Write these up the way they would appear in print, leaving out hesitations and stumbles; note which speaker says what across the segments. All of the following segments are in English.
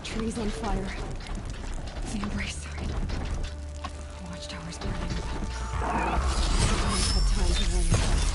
Speaker 1: Trees on fire. The Embrace. Watchtower's burning. Someone's had time to warn themselves.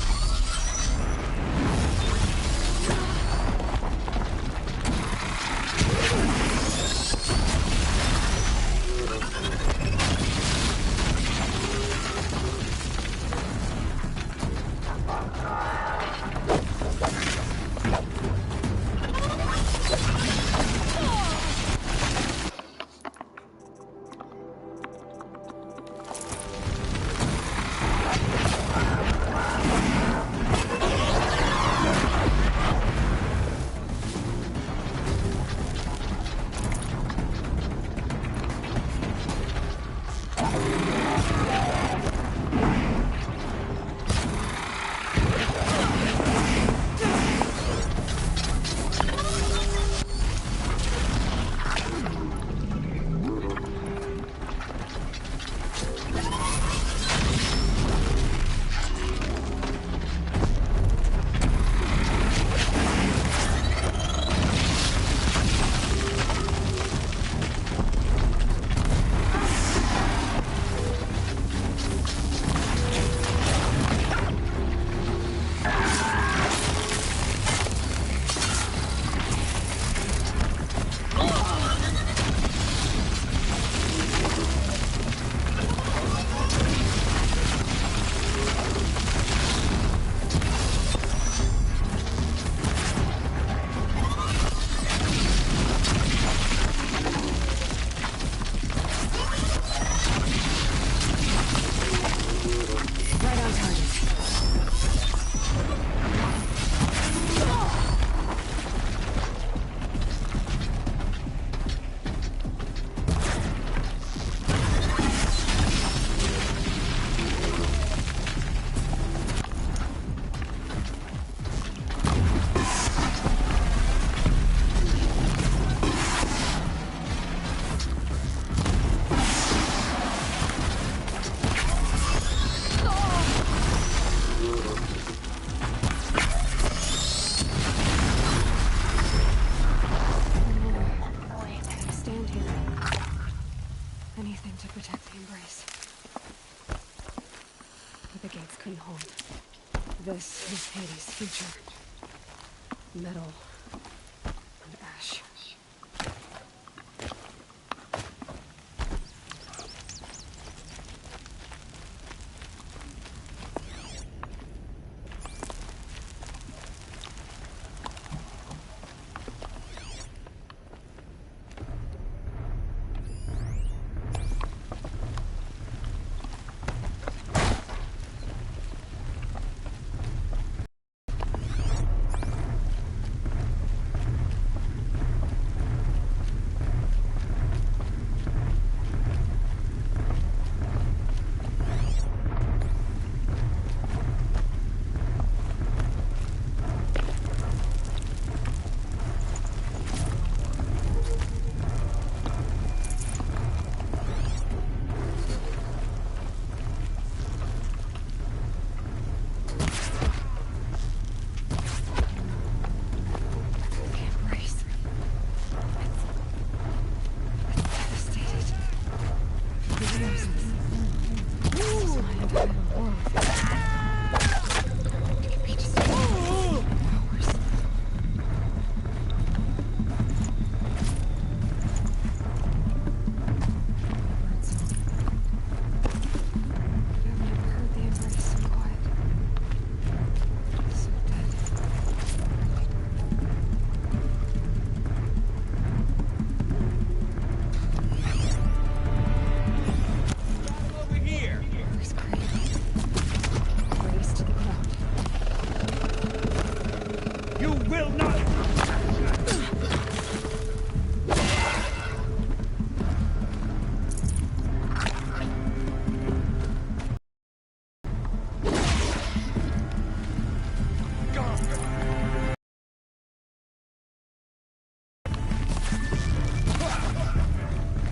Speaker 1: This is Hades' future. Metal and ash.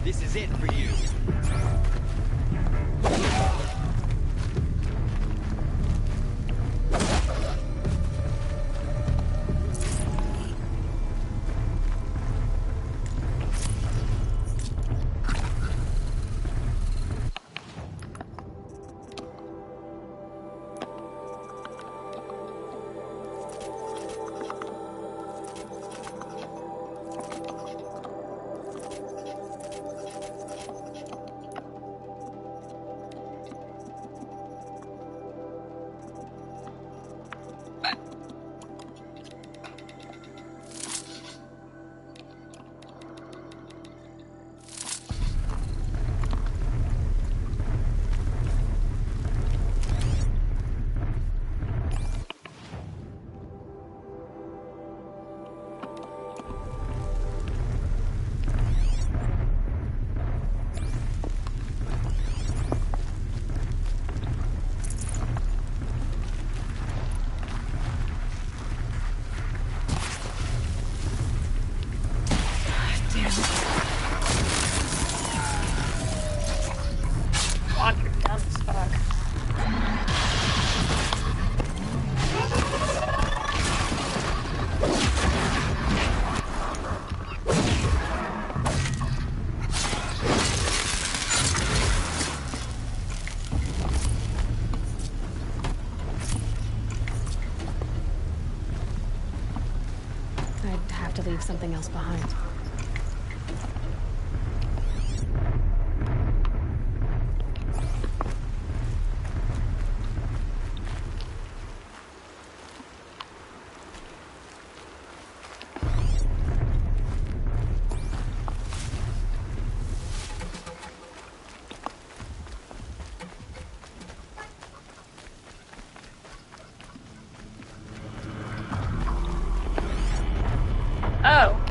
Speaker 2: This is it for you.
Speaker 1: leave something else behind.
Speaker 3: Oh.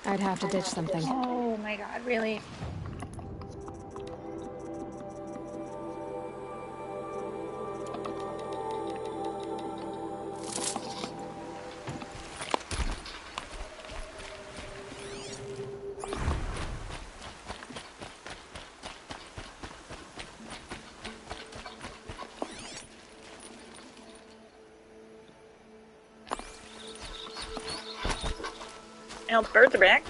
Speaker 1: I'd have to ditch something.
Speaker 3: Oh my god, really? Now the birds are back.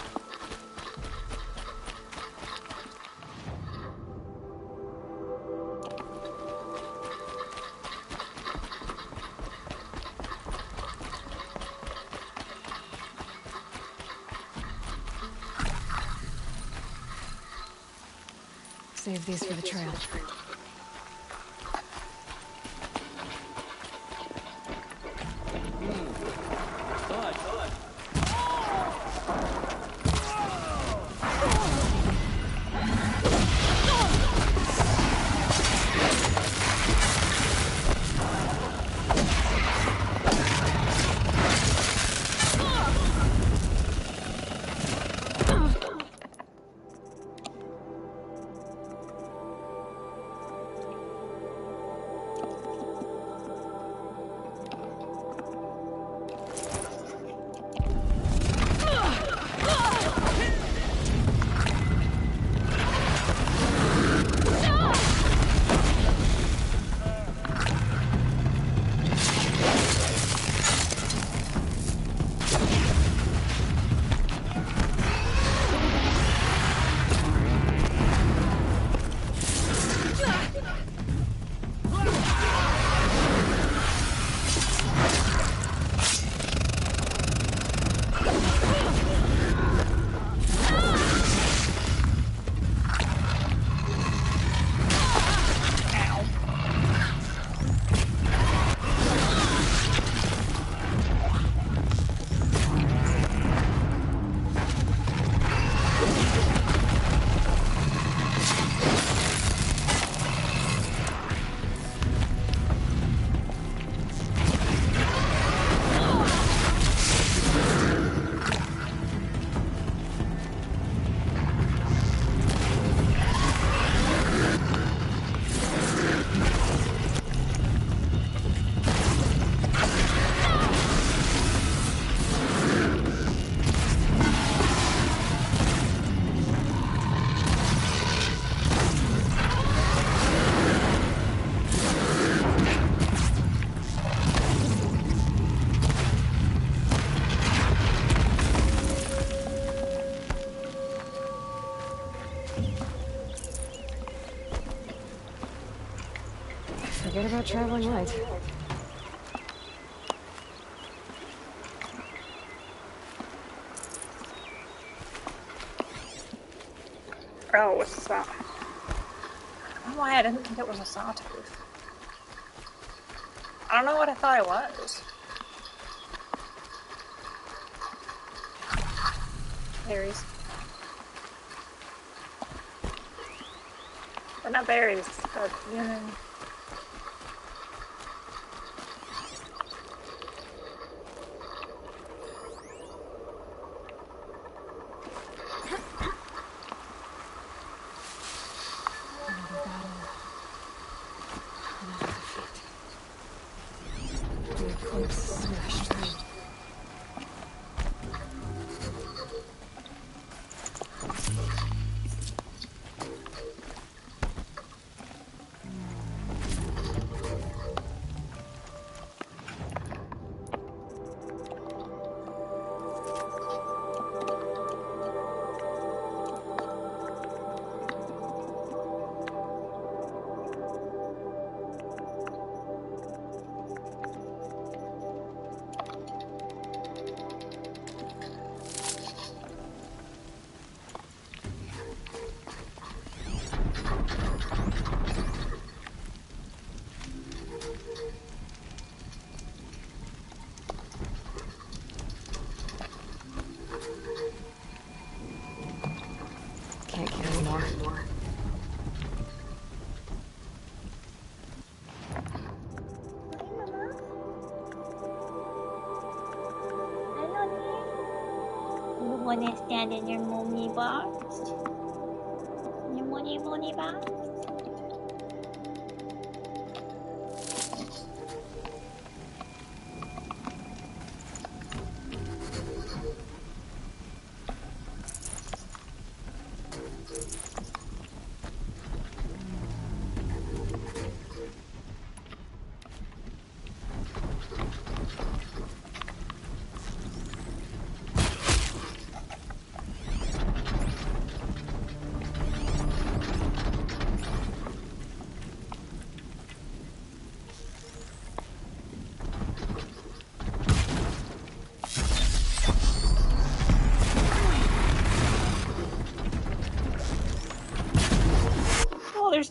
Speaker 1: Save these for the trail. Forget about traveling light.
Speaker 3: Oh, what's that? I don't know why I didn't think it was a sawtooth. I don't know what I thought it was. Berries. They're not berries, but you know.
Speaker 1: Can't carry more.
Speaker 3: You wanna stand in your mommy box? Your mommy box?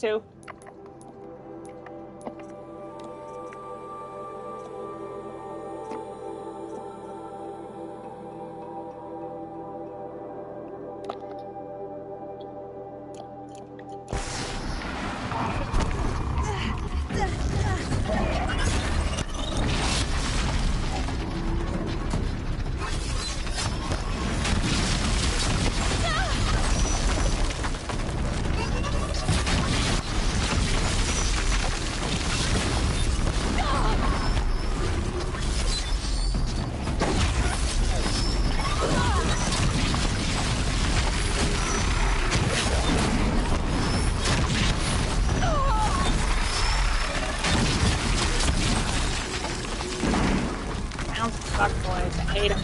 Speaker 3: too. Fuck boys, I hate them.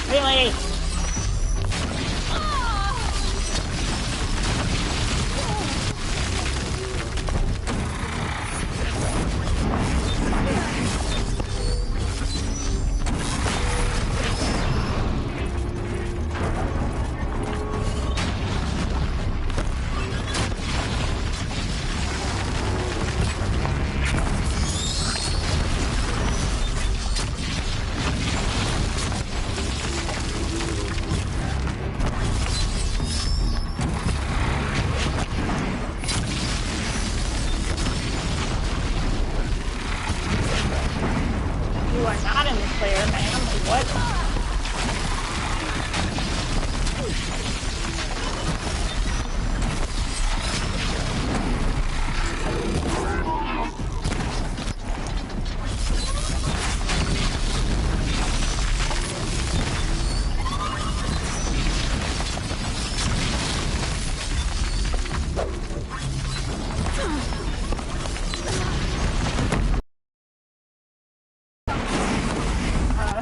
Speaker 3: Really? You are not in the clear, man. What?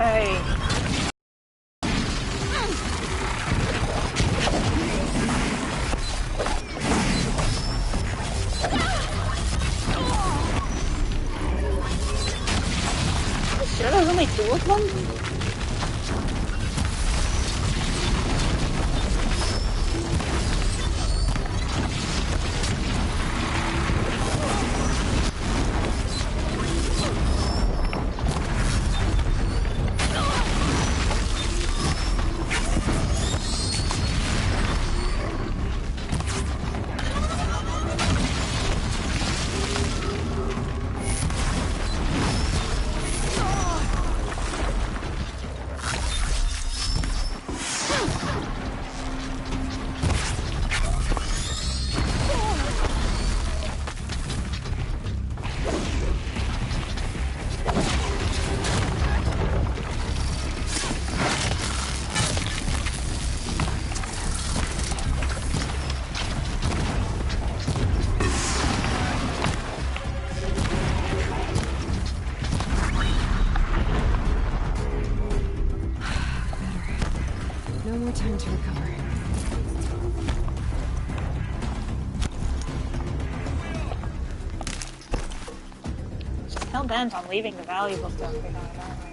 Speaker 3: Hey. Sure, there's only two of them?
Speaker 1: No more time to recover.
Speaker 3: Hell bent on leaving the valuable stuff behind, aren't we?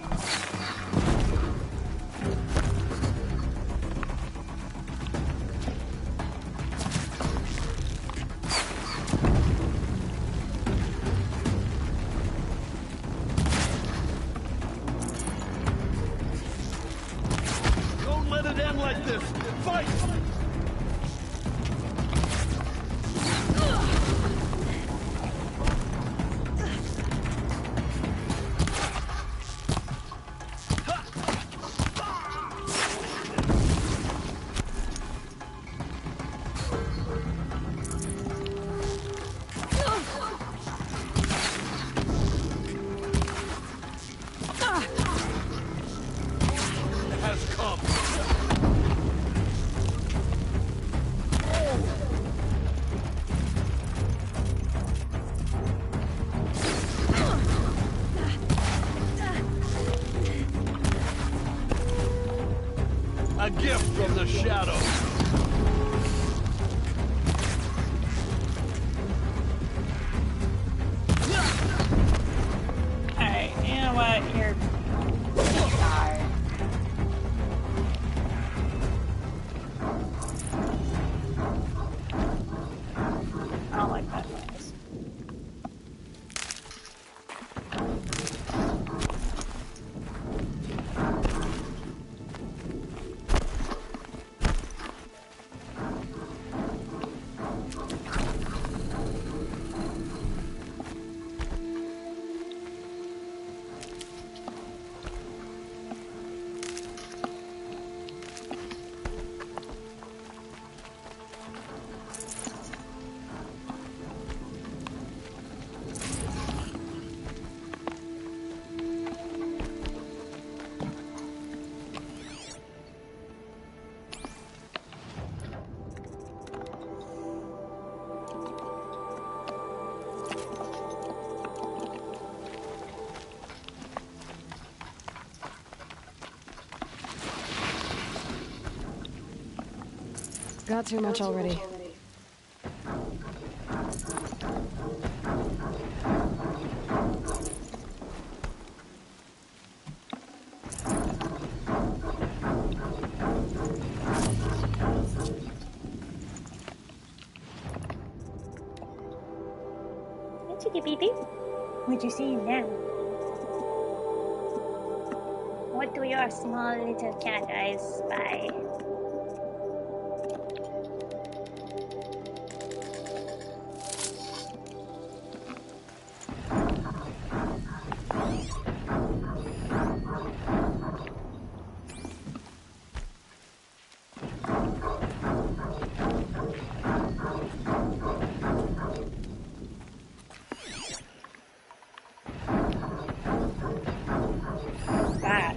Speaker 2: Don't let it end like this! Fight! It has come. shadow.
Speaker 3: Alright, you know what? You're tired. I don't like that noise.
Speaker 1: Got too much already.
Speaker 3: Chitty baby. What you see now? What do your small little cat eyes spy? That.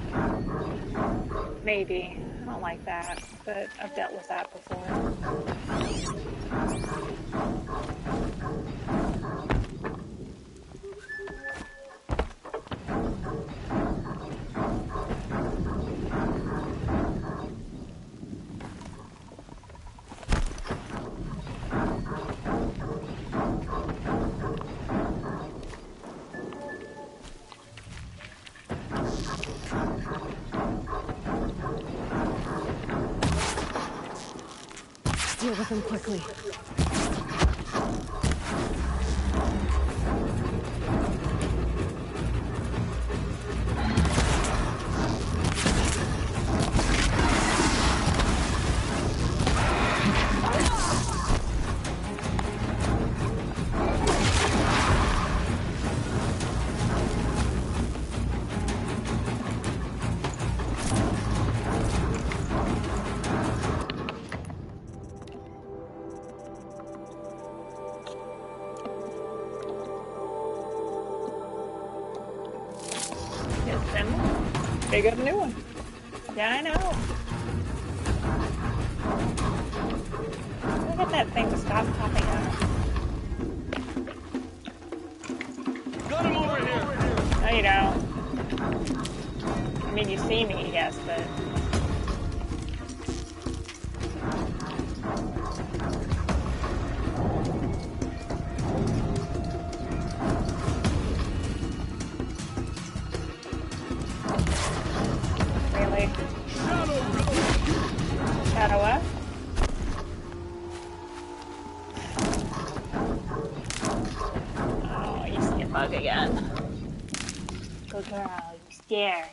Speaker 3: Maybe. I don't like that, but I've dealt with that before.
Speaker 1: Deal with them quickly.
Speaker 3: They got a new one. Yeah, I know. Look at that thing to stop popping up.
Speaker 2: Got him over here.
Speaker 3: No, you don't. I mean, you see me, yes, but... Really? Shadow what? Oh, you see a bug again. Good girl, you stare.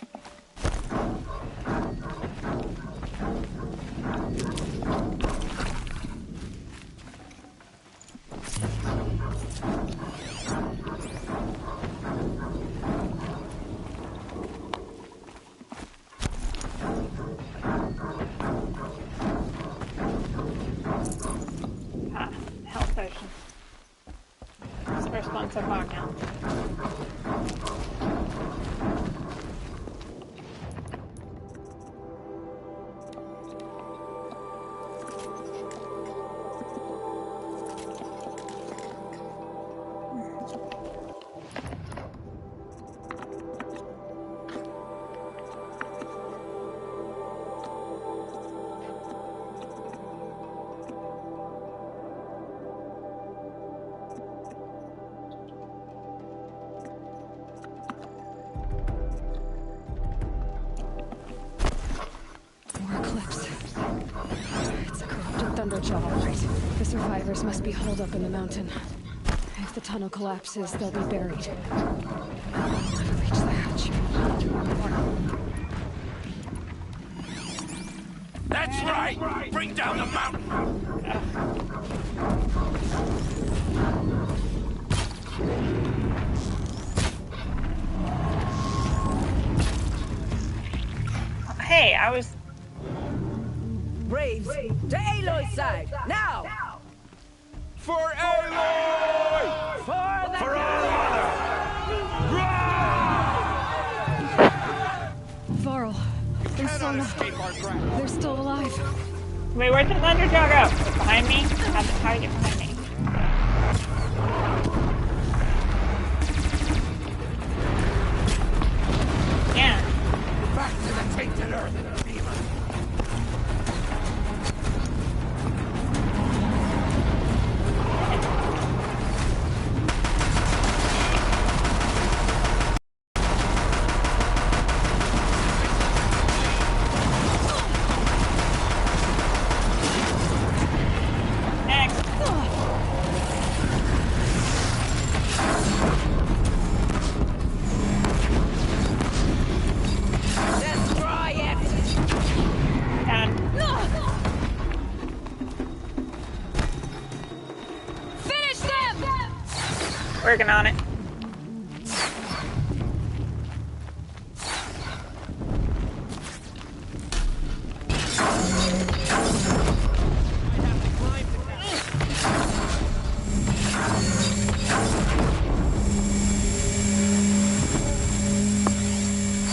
Speaker 3: Ah, health potion. It's the first one so far now.
Speaker 1: Thunderjaw, all right. The survivors must be holed up in the mountain. If the tunnel collapses, they'll be buried. I'll never reach the hatch.
Speaker 2: That's right! Bring down the mountain!
Speaker 3: Hey, I was...
Speaker 4: Braves, to Aloy's side, now!
Speaker 2: For Aloy!
Speaker 4: For the
Speaker 2: For all honor!
Speaker 1: Varl, they're still
Speaker 2: Cannot
Speaker 1: not...
Speaker 2: escape our grasp.
Speaker 1: They're still alive.
Speaker 3: Wait, where'd the Thunderjaw go? Behind me? How to get behind me? Yeah.
Speaker 2: Back to the tainted earth, demon!
Speaker 3: Next.
Speaker 4: destroy it!
Speaker 3: Done.
Speaker 1: Finish them!
Speaker 3: Working on it.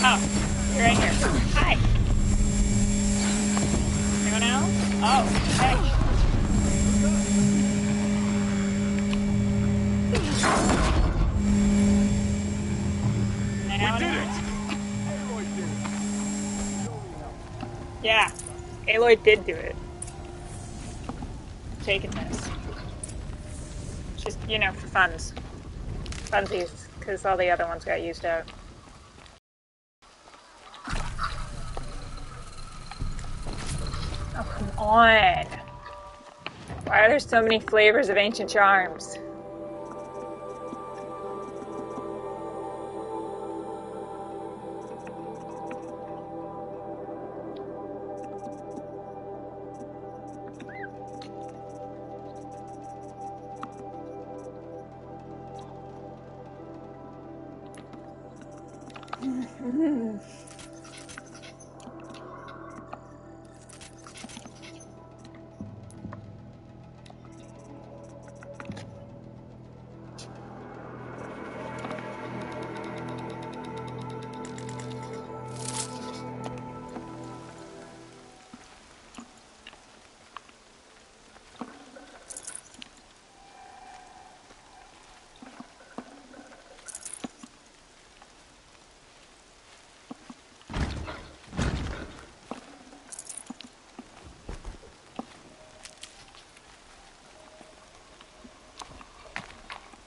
Speaker 3: Oh, you're right here. Hi. Anyone else? Oh, hey. Anyone
Speaker 2: Did
Speaker 3: else?
Speaker 2: it! Aloy did it!
Speaker 3: Yeah, Aloy did do it. Taking this. Just, you know, for funs. Funsies, because all the other ones got used out. Oh, come on. Why are there so many flavors of ancient charms?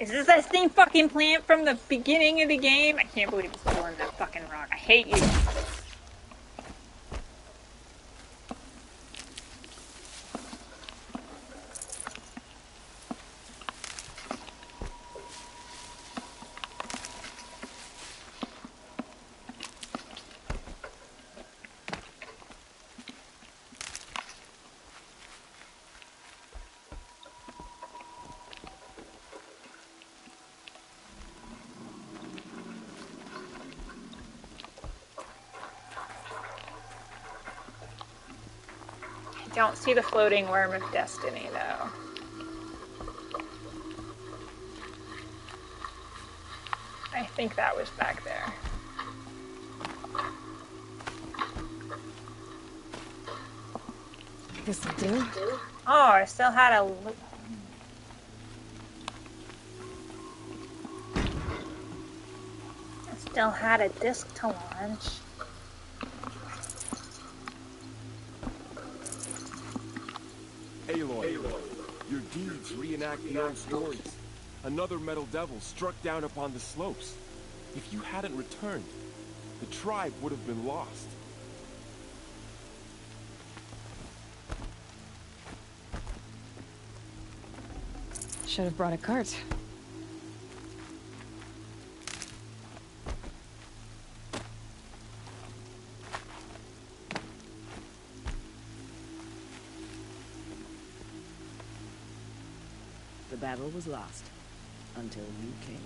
Speaker 3: Is this that same fucking plant from the beginning of the game? I can't believe it's still in that fucking rock. I hate you. Don't see the floating worm of destiny, though. I think that was back there.
Speaker 1: This'll do.
Speaker 3: Oh, I still had a... I still had a disc to launch.
Speaker 5: Aloy, your deeds reenact the old stories. Another metal devil struck down upon the slopes. If you hadn't returned, the tribe would have been lost.
Speaker 1: Should have brought a cart.
Speaker 4: The battle was lost until you came.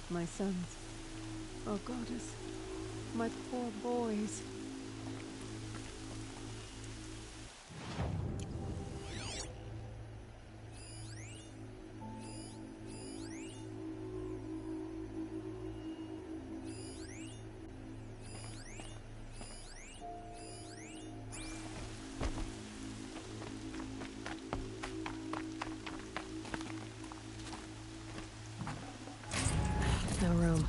Speaker 4: My sons. Oh, goddess. My poor boys.
Speaker 1: No room.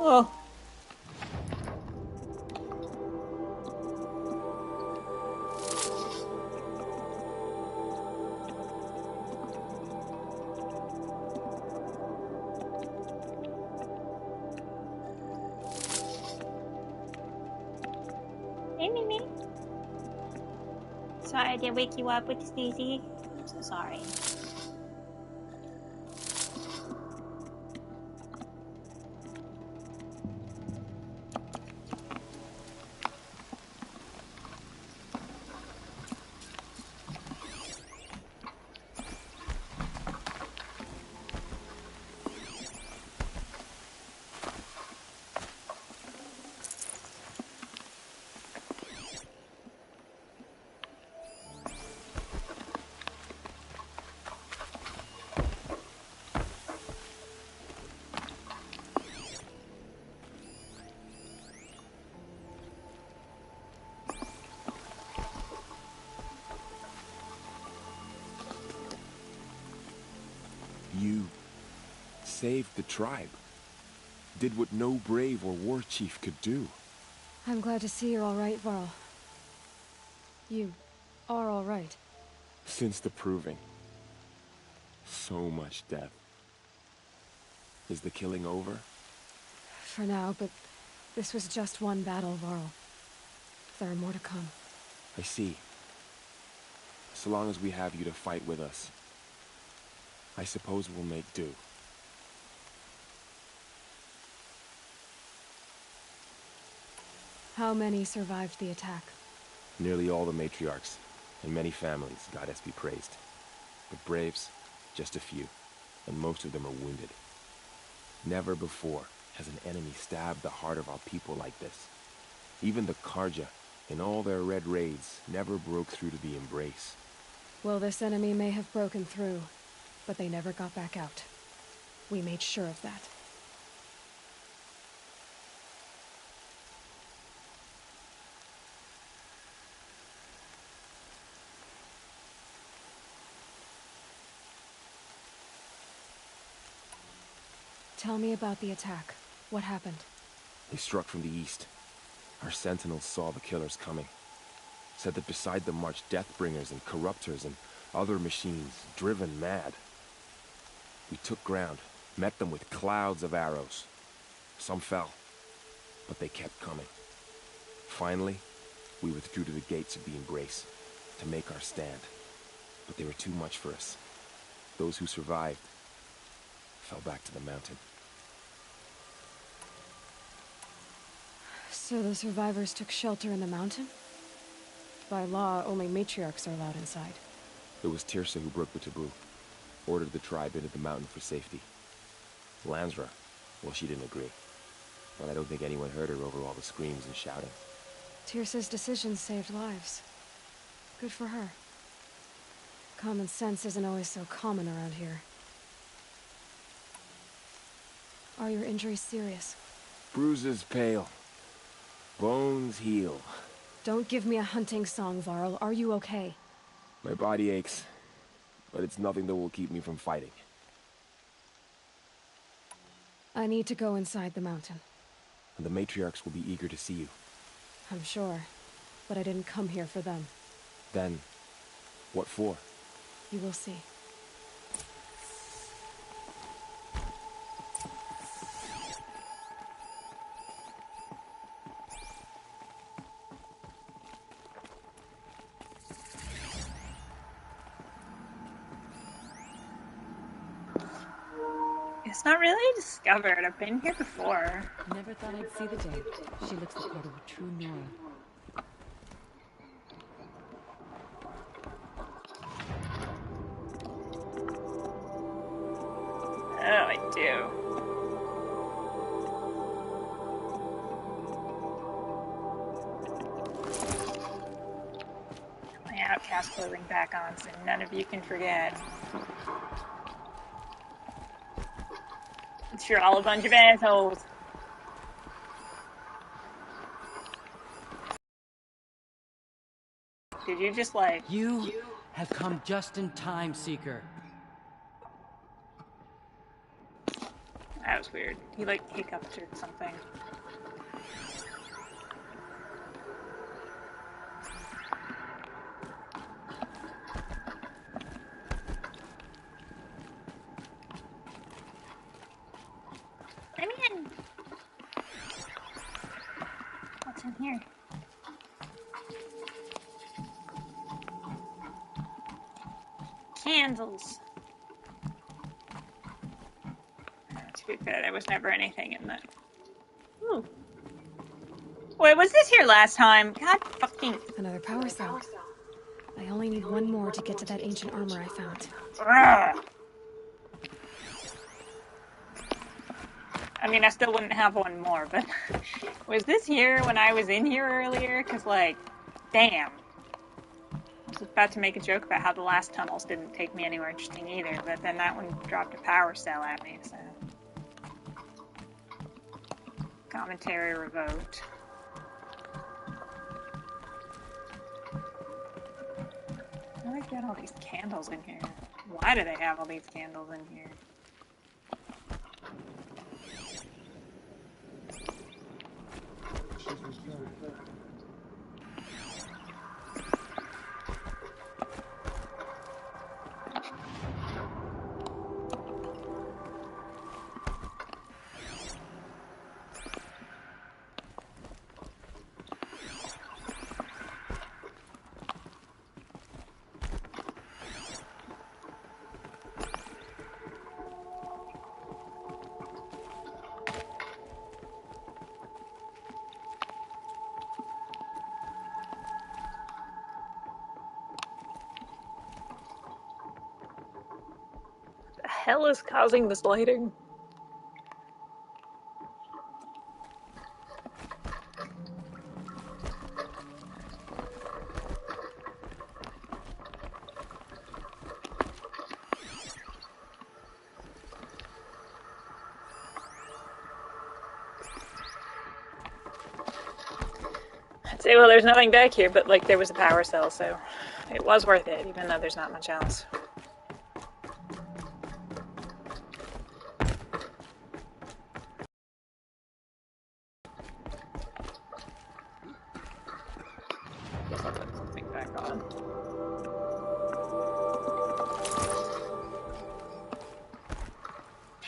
Speaker 3: Oh. Hey, Mimi. Sorry I didn't wake you up with Stacy. I'm so sorry.
Speaker 5: You saved the tribe. Did what no brave or war chief could do.
Speaker 1: I'm glad to see you're all right, Varl. You are all right.
Speaker 5: Since the proving. So much death. Is the killing over?
Speaker 1: For now, but this was just one battle, Varl. There are more to come.
Speaker 5: I see. So long as we have you to fight with us, I suppose we'll make do.
Speaker 1: How many survived the attack?
Speaker 5: Nearly all the matriarchs, and many families, goddess be praised. But braves, just a few, and most of them are wounded. Never before has an enemy stabbed the heart of our people like this. Even the Carja, in all their red raids, never broke through to the embrace.
Speaker 1: Well, this enemy may have broken through, but they never got back out. We made sure of that. Tell me about the attack. What happened?
Speaker 5: They struck from the east. Our sentinels saw the killers coming. Said that beside them marched Deathbringers and Corruptors and other machines, driven mad. We took ground, met them with clouds of arrows. Some fell, but they kept coming. Finally, we withdrew to the gates of the Embrace to make our stand. But they were too much for us. Those who survived fell back to the mountain.
Speaker 1: So the survivors took shelter in the mountain? By law, only matriarchs are allowed inside.
Speaker 5: It was Tirsa who broke the taboo. Ordered the tribe into the mountain for safety. Lansra, well, she didn't agree. But I don't think anyone heard her over all the screams and shouting.
Speaker 1: Tirsa's decision saved lives. Good for her. Common sense isn't always so common around here. Are your injuries serious?
Speaker 5: Bruises pale. Bones heal.
Speaker 1: Don't give me a hunting song, Varl. Are you okay?
Speaker 5: My body aches, but it's nothing that will keep me from fighting.
Speaker 1: I need to go inside the mountain.
Speaker 5: And the matriarchs will be eager to see you.
Speaker 1: I'm sure, but I didn't come here for them.
Speaker 5: Then, what for?
Speaker 1: You will see.
Speaker 3: It's not really discovered. I've been here before.
Speaker 4: Never thought I'd see the day. She looks the part of a true Nora.
Speaker 3: Oh, I do. My outcast clothing back on so none of you can forget. You're all a bunch of assholes. Did you just like...
Speaker 6: You have come just in time, Seeker.
Speaker 3: That was weird. He like hiccuped or something. I'm in. What's in here? Candles. To be fair, there was never anything in that. Ooh. Wait, was this here last time? God fucking...
Speaker 1: Another power cell. I only need one more to get to that ancient armor I found.
Speaker 3: Ugh. I mean, I still wouldn't have one more, but... was this here when I was in here earlier? Because, like, damn. I was about to make a joke about how the last tunnels didn't take me anywhere interesting either, but then that one dropped a power cell at me, so... Commentary revoked. How do they get all these candles in here? Why do they have all these candles in here? Hell is causing this lighting? I'd say, well, there's nothing back here, but like there was a power cell, so it was worth it, even though there's not much else.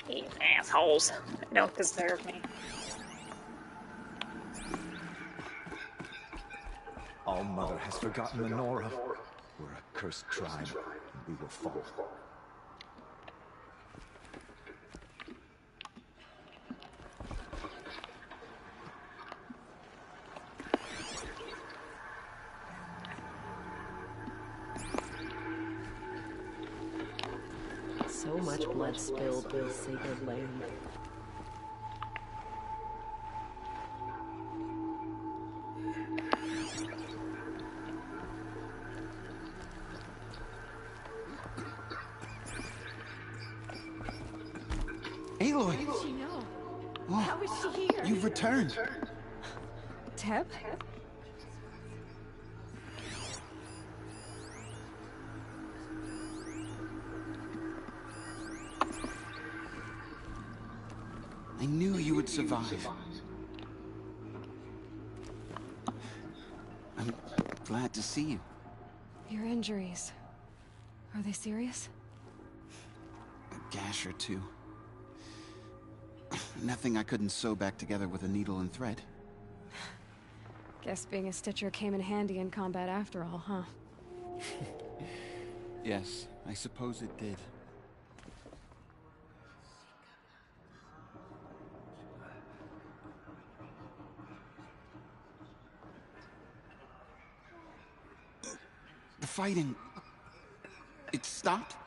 Speaker 3: These assholes don't deserve me.
Speaker 2: All-Mother has forgotten the Nora. We're a cursed tribe, and we will fall.
Speaker 4: So much blood spilled in the sacred land.
Speaker 7: Aloy!
Speaker 1: How did she know?
Speaker 7: Oh,
Speaker 1: How is she here?
Speaker 7: you've returned.
Speaker 1: Teb?
Speaker 7: I knew you would survive. I'm glad to see you.
Speaker 1: Your injuries. Are they serious?
Speaker 7: A gash or two. Nothing I couldn't sew back together with a needle and thread.
Speaker 1: Guess being a stitcher came in handy in combat after all, huh?
Speaker 7: Yes, I suppose it did. The fighting... it stopped?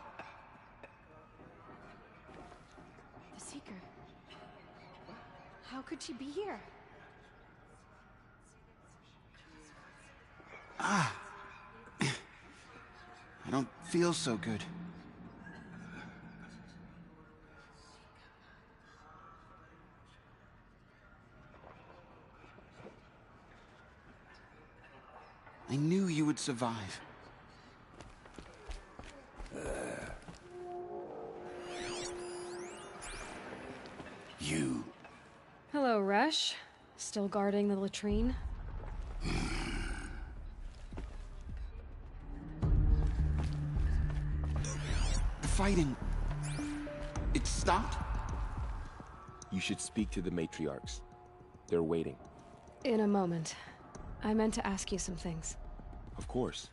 Speaker 1: The Seeker. How could she be here?
Speaker 7: I don't feel so good. I knew you would survive. You.
Speaker 1: Hello, Resh. Still guarding the latrine?
Speaker 7: The fighting... it stopped?
Speaker 5: You should speak to the matriarchs. They're waiting.
Speaker 1: In a moment. I meant to ask you some things.
Speaker 5: Of course.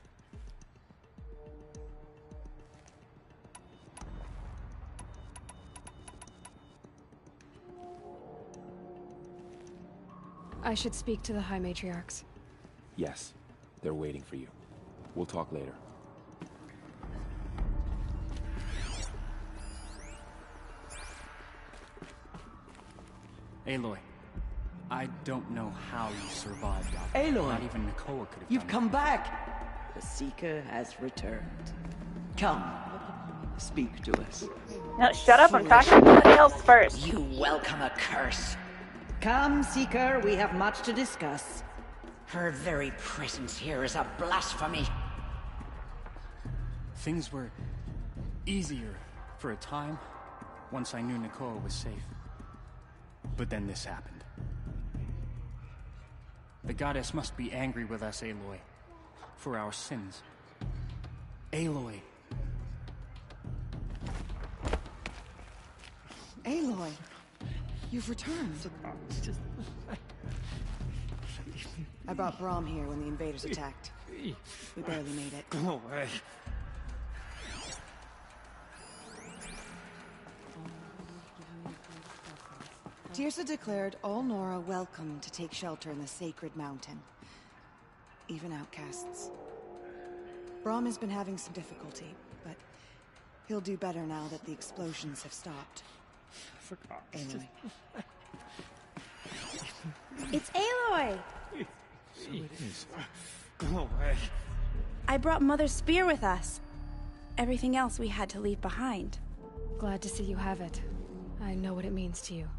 Speaker 1: I should speak to the High Matriarchs.
Speaker 5: Yes. They're waiting for you. We'll talk later.
Speaker 6: Aloy, I don't know how you survived out
Speaker 4: Aloy!
Speaker 6: there. Not even Nakoa could have
Speaker 4: You've
Speaker 6: done
Speaker 4: come back! The Seeker has returned. Come, speak to us.
Speaker 3: No, shut up, I'm talking to somebody else first.
Speaker 4: You welcome a curse. Come, Seeker, we have much to discuss. Her very presence here is a blasphemy.
Speaker 6: Things were easier for a time once I knew Nakoa was safe. But then this happened. The goddess must be angry with us, Aloy, for our sins. Aloy.
Speaker 8: Aloy, you've returned. I brought Brahm here when the invaders attacked. We barely made it.
Speaker 9: Go away.
Speaker 8: Tirsa declared all Nora welcome to take shelter in the sacred mountain. Even outcasts. Brahm has been having some difficulty, but he'll do better now that the explosions have stopped. Aloy.
Speaker 10: It's Aloy!
Speaker 9: So it is. Go away.
Speaker 10: I brought Mother's spear with us. Everything else we had to leave behind.
Speaker 1: Glad to see you have it. I know what it means to you.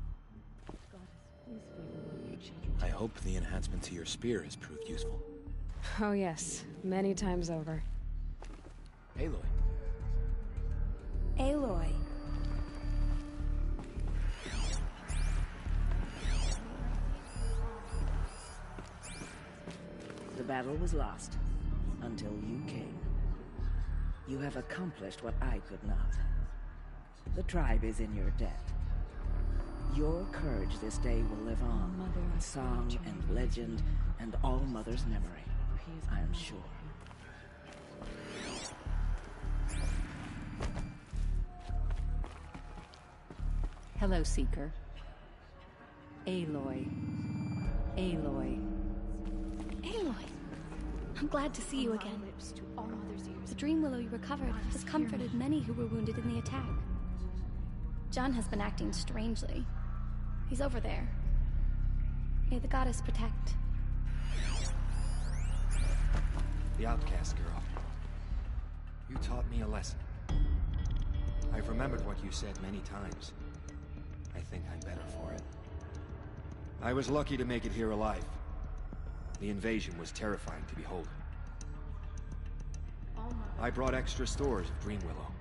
Speaker 11: I hope the enhancement to your spear has proved useful.
Speaker 1: Oh yes, many times over.
Speaker 11: Aloy.
Speaker 10: Aloy.
Speaker 4: The battle was lost until you came. You have accomplished what I could not. The tribe is in your debt. Your courage this day will live on, a song and legend, and all Mother's memory, I am sure.
Speaker 12: Hello, Seeker. Aloy. Aloy.
Speaker 13: Aloy! I'm glad to see you again. The Dream Willow you recovered has comforted many who were wounded in the attack. John has been acting strangely. He's over there. May the goddess protect.
Speaker 9: The outcast girl. You taught me a lesson. I've remembered what you said many times. I think I'm better for it. I was lucky to make it here alive. The invasion was terrifying to behold. I brought extra stores of Dream Willow.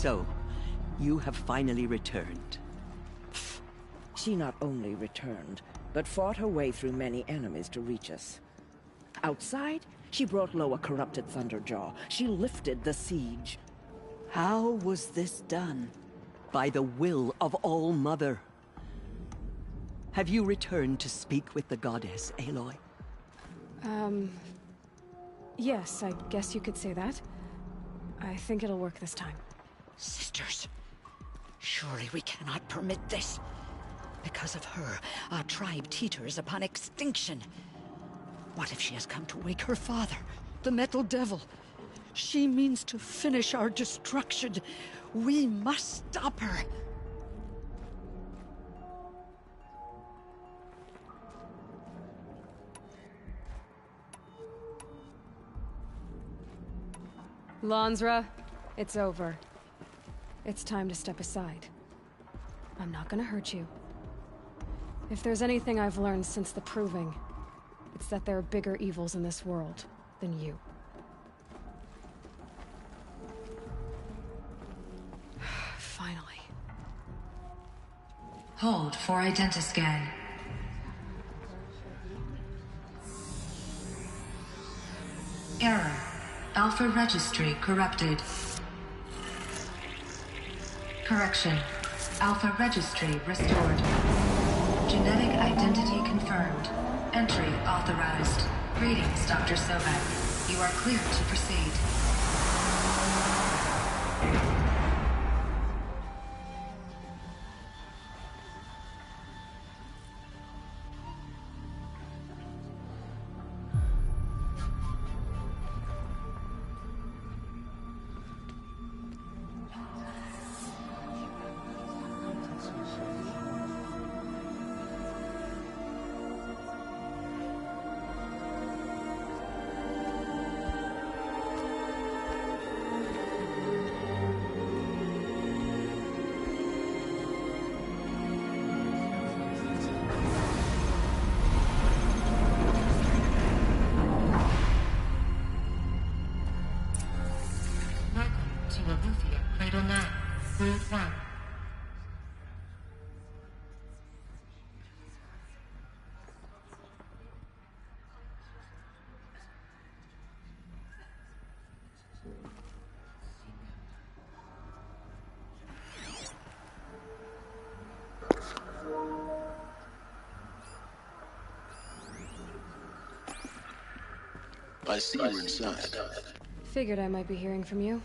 Speaker 14: So, you have finally returned.
Speaker 4: She not only returned, but fought her way through many enemies to reach us. Outside, she brought low a corrupted Thunderjaw. She lifted the siege.
Speaker 14: How was this done? By the will of All-Mother. Have you returned to speak with the goddess, Aloy?
Speaker 1: Yes, I guess you could say that. I think it'll work this time.
Speaker 15: Sisters, surely we cannot permit this. Because of her, our tribe teeters upon extinction. What if she has come to wake her father, the Metal Devil? She means to finish our destruction. We must stop her.
Speaker 1: Lansra, it's over. It's time to step aside. I'm not gonna hurt you. If there's anything I've learned since the Proving, it's that there are bigger evils in this world than you. Finally.
Speaker 16: Hold for identiscan. Error. Alpha registry corrupted. Correction. Alpha registry restored. Genetic identity confirmed. Entry authorized. Greetings, Dr. Sobek. You are clear to proceed.
Speaker 17: Cradle 9, Route 1.
Speaker 18: I see you're inside.
Speaker 1: Figured I might be hearing from you.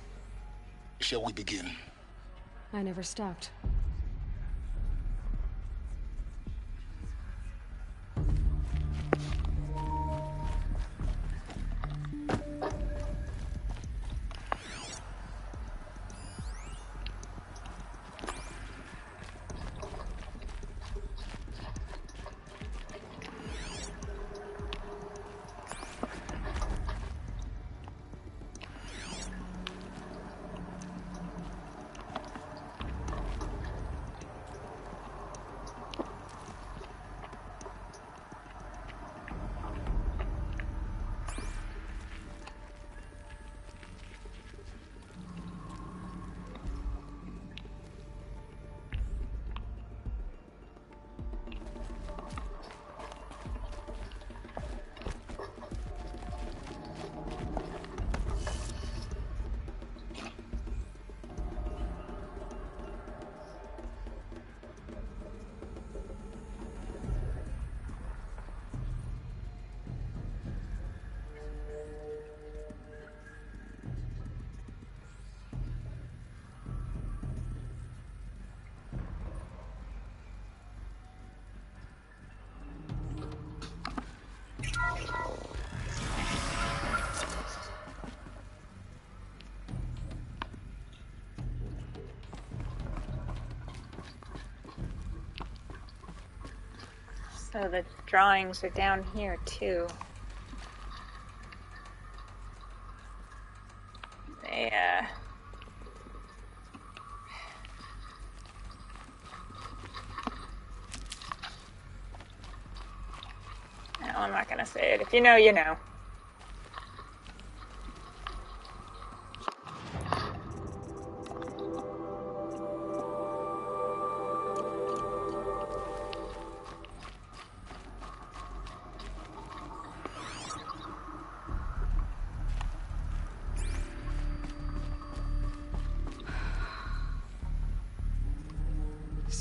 Speaker 18: Shall we begin?
Speaker 1: I never stopped.
Speaker 3: So the drawings are down here too. They, no, I'm not gonna say it. If you know, you know.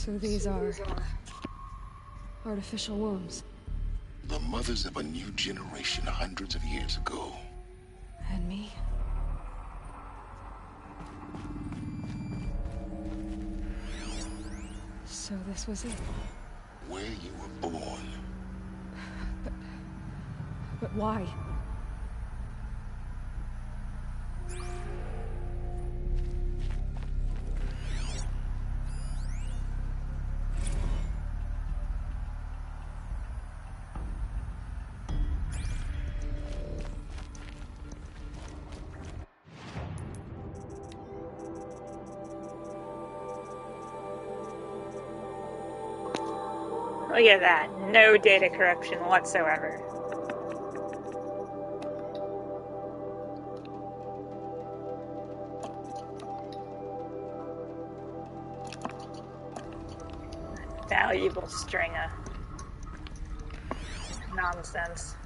Speaker 1: So these are artificial wombs.
Speaker 18: The mothers of a new generation hundreds of years ago.
Speaker 1: And me? So this was it.
Speaker 18: Where you were born.
Speaker 1: But why?
Speaker 3: Look at that. No data corruption whatsoever. Valuable string of nonsense.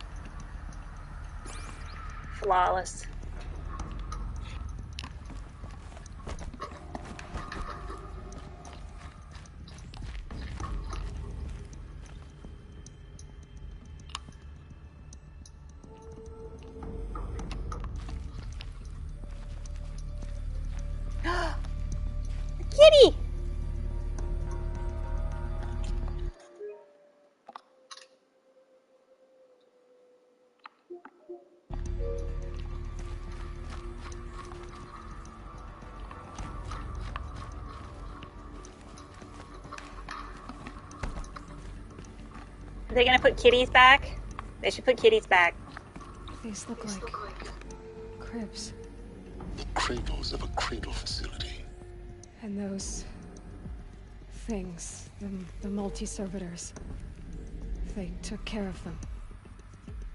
Speaker 3: Flawless. Kitty! Are they gonna put kitties back? They should put kitties back.
Speaker 1: These look like cribs.
Speaker 18: The cradles of a cradle facility.
Speaker 1: And those things, the multi-servitors, they took care of them.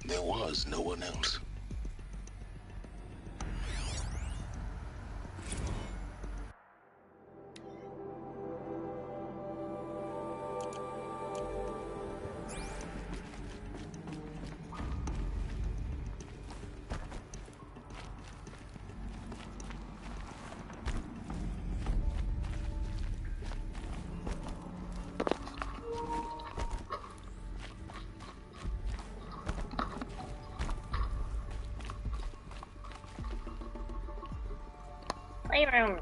Speaker 18: There was no one else.
Speaker 3: Playroom.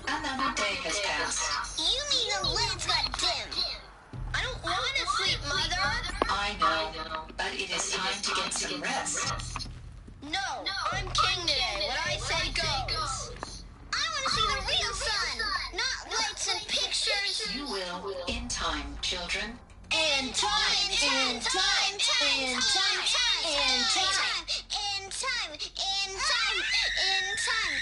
Speaker 16: Another day has passed.
Speaker 17: You mean the lights got dim? I don't want to sleep, Mother.
Speaker 16: I know, but it is time to get some rest.
Speaker 17: No, I'm king today. What I say goes. I want to see the real sun, not lights and pictures.
Speaker 16: You will, in time, children.
Speaker 17: In time, in time, in time, in time, in time, in time, in time.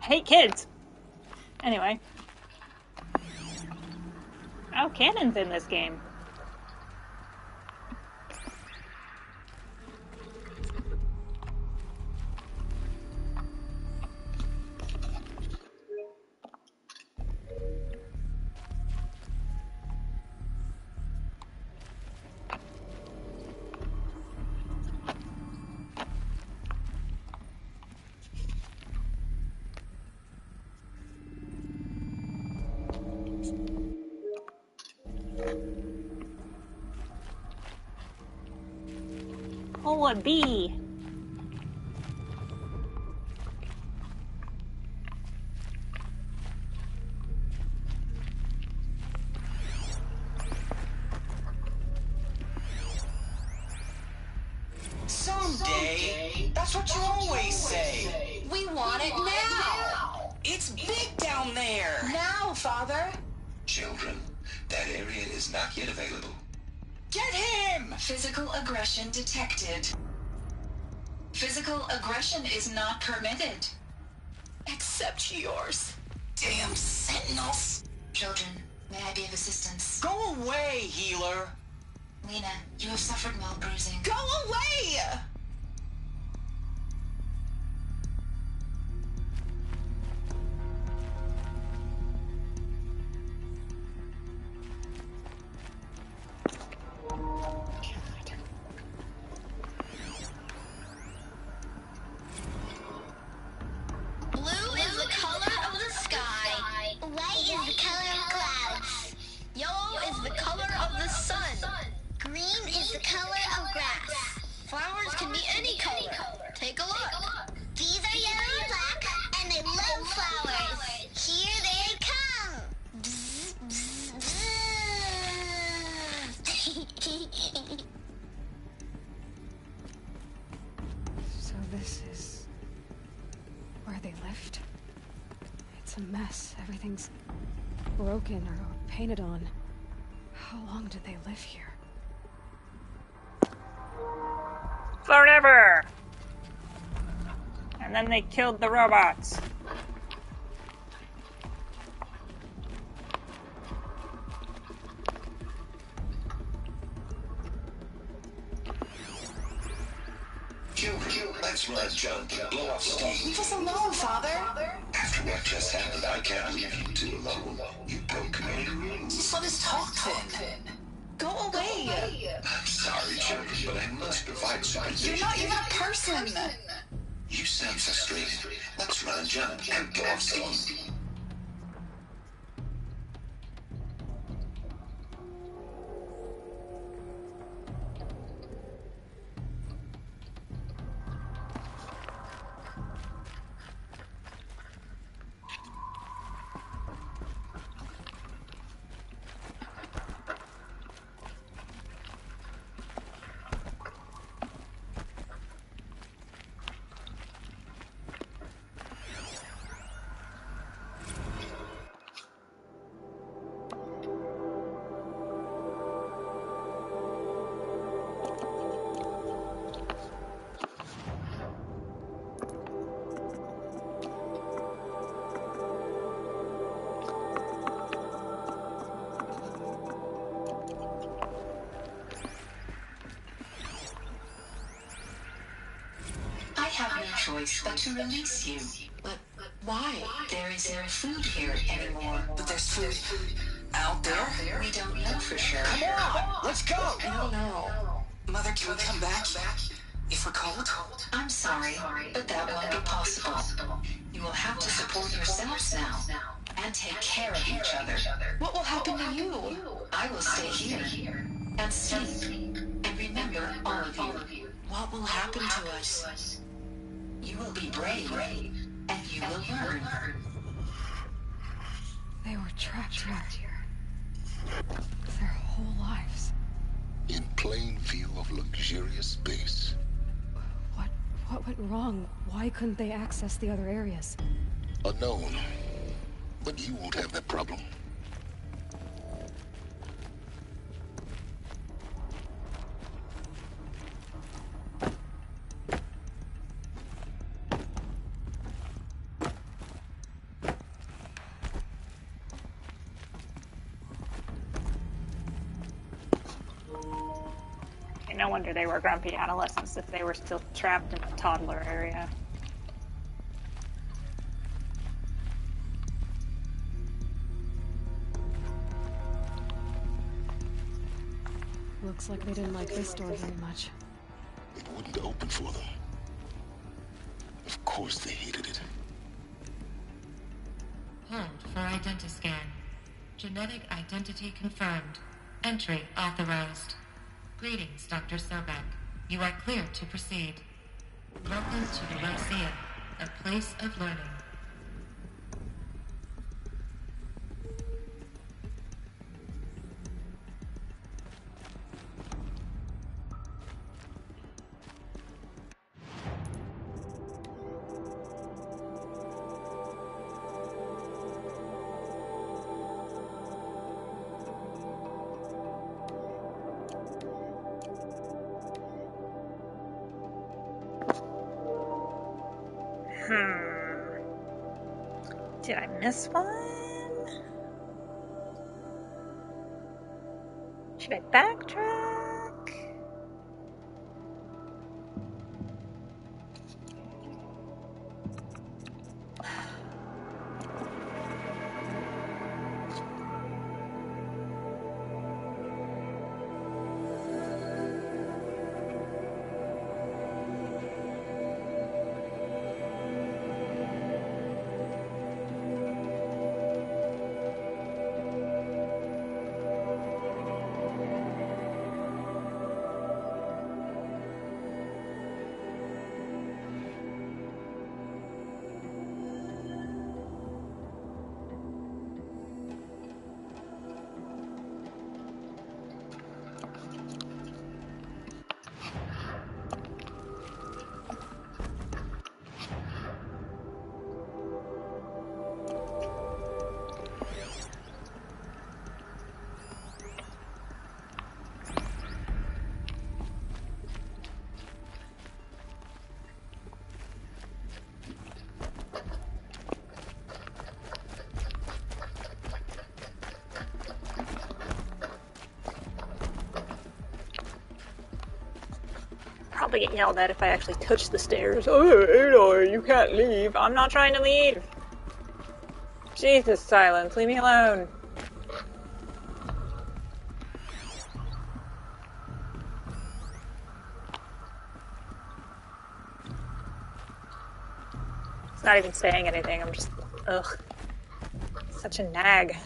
Speaker 3: Hate kids. Anyway. Oh, Canon's in this game. Oh, a bee.
Speaker 19: Someday. That's what you always say.
Speaker 17: We want it now.
Speaker 19: It's big down there.
Speaker 17: Now, Father.
Speaker 20: Children, that area is not yet available.
Speaker 19: Get him!
Speaker 16: Physical aggression detected. Physical aggression is not permitted.
Speaker 19: Except yours. Damn sentinels.
Speaker 16: Children, may I be of assistance?
Speaker 19: Go away, healer.
Speaker 16: Lena, you have suffered mild bruising.
Speaker 19: Go away!
Speaker 17: Blue is the color of the sky. White is the color of clouds. Yellow is the color of the sun. Green is the color of grass. Flowers can be any color. Take a look. These are yellow and black, and they love flowers. Here they come. Bzz, bzz, bzz.
Speaker 1: So this is where they lived? It's a mess. Everything's broken or painted on. How long did they live here?
Speaker 3: Forever! And then they killed the robots.
Speaker 20: Let's run, jump, and blow off steam.
Speaker 19: Leave us alone, Father.
Speaker 20: After what just happened, I can't leave you two alone. You broke community rules.
Speaker 19: Just let us talk then. Go away.
Speaker 20: I'm sorry, children, but I must provide supervision.
Speaker 19: You're not even a person.
Speaker 20: You sound frustrated. Let's run and jump and blow off steam.
Speaker 16: Choice but to release you. But why? There isn't food here anymore.
Speaker 19: But there's food out there?
Speaker 16: We don't know for sure.
Speaker 19: Come on, let's go.
Speaker 16: I don't know.
Speaker 19: Mother, can we come back? If we're cold?
Speaker 16: I'm sorry, but that won't be possible. You will have to support yourselves now and take care of each other.
Speaker 19: What will happen to you?
Speaker 16: I will stay here and sleep. And remember, all of you.
Speaker 19: What will happen to us?
Speaker 16: You will be brave, and you will learn.
Speaker 1: They were trapped here. Their whole lives.
Speaker 18: In plain view of luxurious space.
Speaker 1: What went wrong? Why couldn't they access the other areas?
Speaker 18: Unknown. But you won't have that problem.
Speaker 3: No wonder they were grumpy adolescents if they were still trapped in the toddler area.
Speaker 1: Looks like they didn't like this door very much.
Speaker 18: It wouldn't open for them. Of course they hated it.
Speaker 21: Hold for identiscan. Genetic identity confirmed. Entry authorized. Greetings, Dr. Sobek. You are clear to proceed. Welcome to the Lyceum, a place of learning.
Speaker 3: Did I miss one? Should I backtrack? Probably get yelled at if I actually touch the stairs. Oh, Aloy, you can't leave. I'm not trying to leave. Jesus, Silence, leave me alone. It's not even saying anything. I'm just, ugh. Such a nag.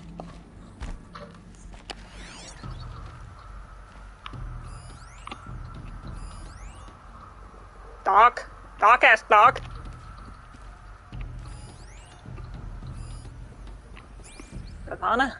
Speaker 3: Doc? Doc asked Doc. Ravana?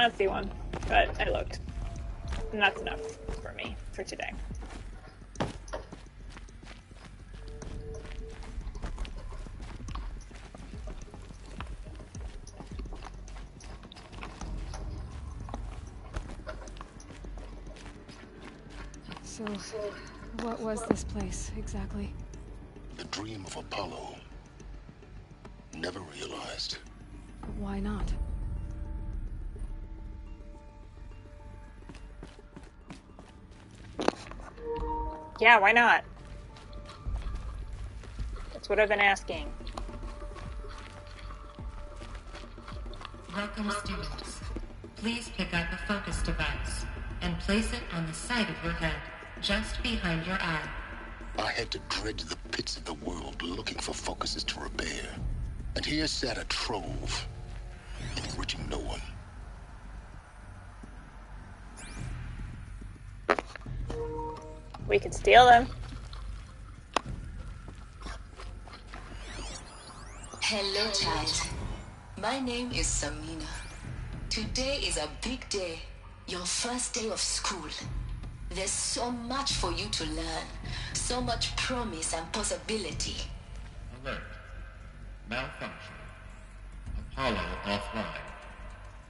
Speaker 3: I don't see one, but I looked. And that's enough for me for today.
Speaker 1: So, what was this place exactly?
Speaker 18: The dream of Apollo. Never realized.
Speaker 1: Why not?
Speaker 3: Yeah, why not? That's what I've been asking.
Speaker 21: Welcome, students. Please pick up a focus device and place it on the side of your head. just behind your eye.
Speaker 18: I had to dredge the pits of the world looking for focuses to repair. And here sat a trove, enriching no one.
Speaker 3: We could steal them.
Speaker 16: Hello, child. My name is Samina. Today is a big day. Your first day of school. There's so much for you to learn. So much promise and possibility.
Speaker 21: Alert. Malfunction. Apollo offline.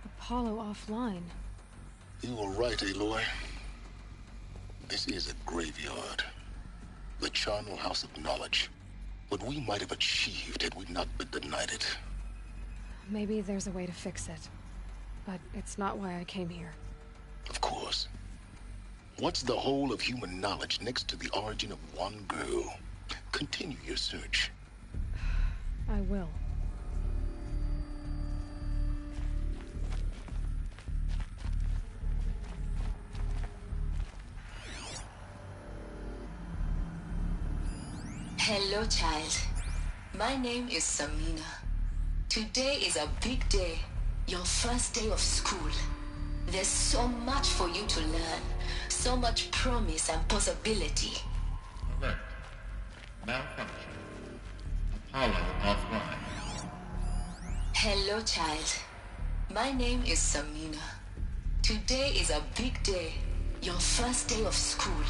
Speaker 1: Apollo offline.
Speaker 18: You were right, Aloy. This is a graveyard. The charnel house of knowledge. What we might have achieved had we not been denied it.
Speaker 1: Maybe there's a way to fix it. But it's not why I came here.
Speaker 18: Of course. What's the whole of human knowledge next to the origin of one girl? Continue your search.
Speaker 1: I will.
Speaker 16: Hello, child. My name is Samina. Today is a big day. Your first day of school. There's so much for you to learn. So much promise and possibility.
Speaker 21: Alert. Malfunction. Apollo offline.
Speaker 16: Hello, child. My name is Samina. Today is a big day. Your first day of school.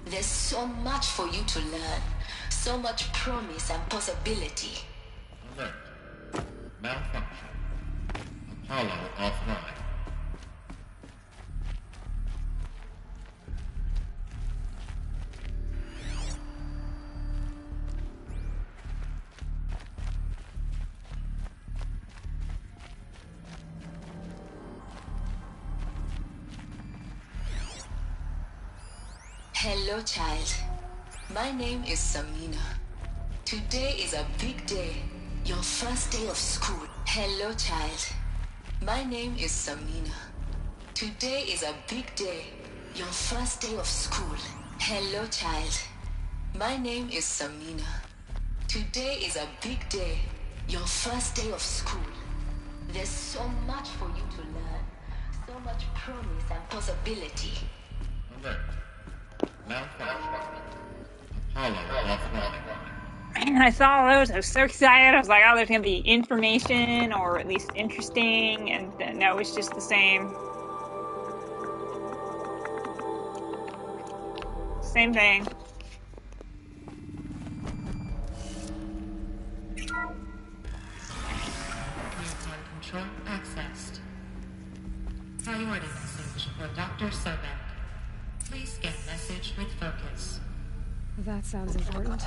Speaker 16: There's so much for you to learn. So much promise and possibility.
Speaker 21: Alert. Malfunction. Apollo offline.
Speaker 16: Hello, child. My name is Samina. Today is a big day. Your first day of school. Hello, child. My name is Samina. Today is a big day. Your first day of school. Hello, child. My name is Samina. Today is a big day. Your first day of school. There's so much for you to learn. So much promise and possibility.
Speaker 21: Alert. Malfunction. Apollo offline.
Speaker 3: Man, I saw those. I was so excited. I was like, oh, there's going to be information or at least interesting. And no, it's just the same. Same thing.
Speaker 21: Real-time control accessed. Priority message for Dr. Sobek. Please scan message with focus.
Speaker 1: That sounds important.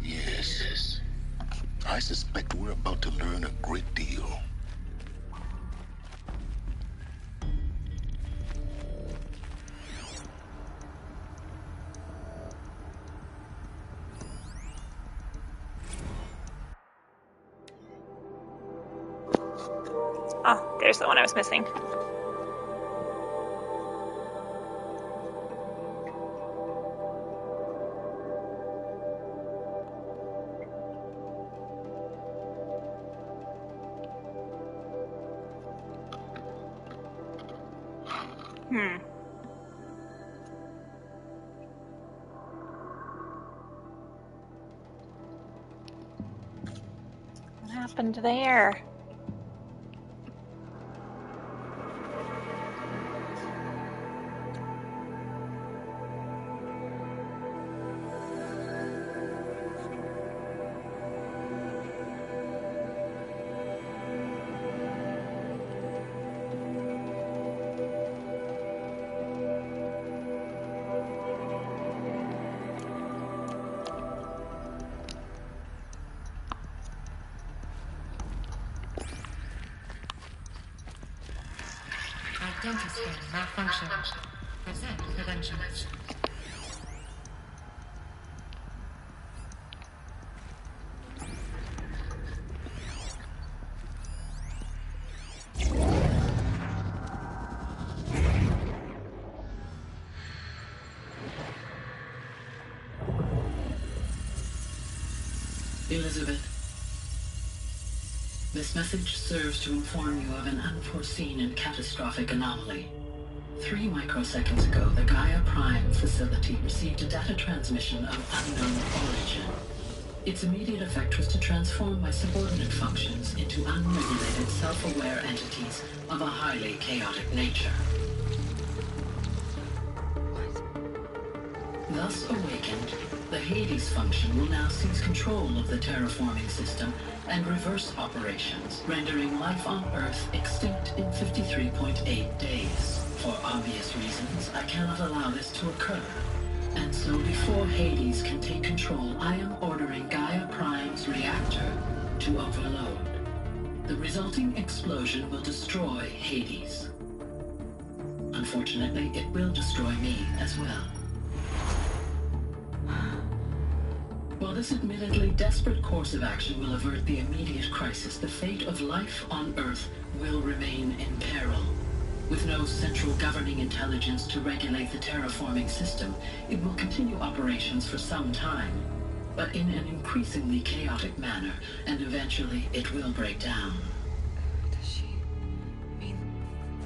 Speaker 18: Yes. I suspect we're about to learn a great deal.
Speaker 3: Oh, there's the one I was missing. What happened there?
Speaker 21: Identity scan malfunction. Present credentials.
Speaker 2: Elizabeth, this message serves to inform you of an unforeseen and catastrophic anomaly. 3 microseconds ago, the Gaia Prime facility received a data transmission of unknown origin. Its immediate effect was to transform my subordinate functions into unregulated, self-aware entities of a highly chaotic nature. Thus awakened, the Hades function will now seize control of the terraforming system and reverse operations, rendering life on Earth extinct in 53.8 days. For obvious reasons, I cannot allow this to occur. And so before Hades can take control, I am ordering Gaia Prime's reactor to overload. The resulting explosion will destroy Hades. Unfortunately, it will destroy me as well. While this admittedly desperate course of action will avert the immediate crisis, the fate of life on Earth will remain in peril. With no central governing intelligence to regulate the terraforming system, it will continue operations for some time, but in an increasingly chaotic manner, and eventually it will break down.
Speaker 8: Does she mean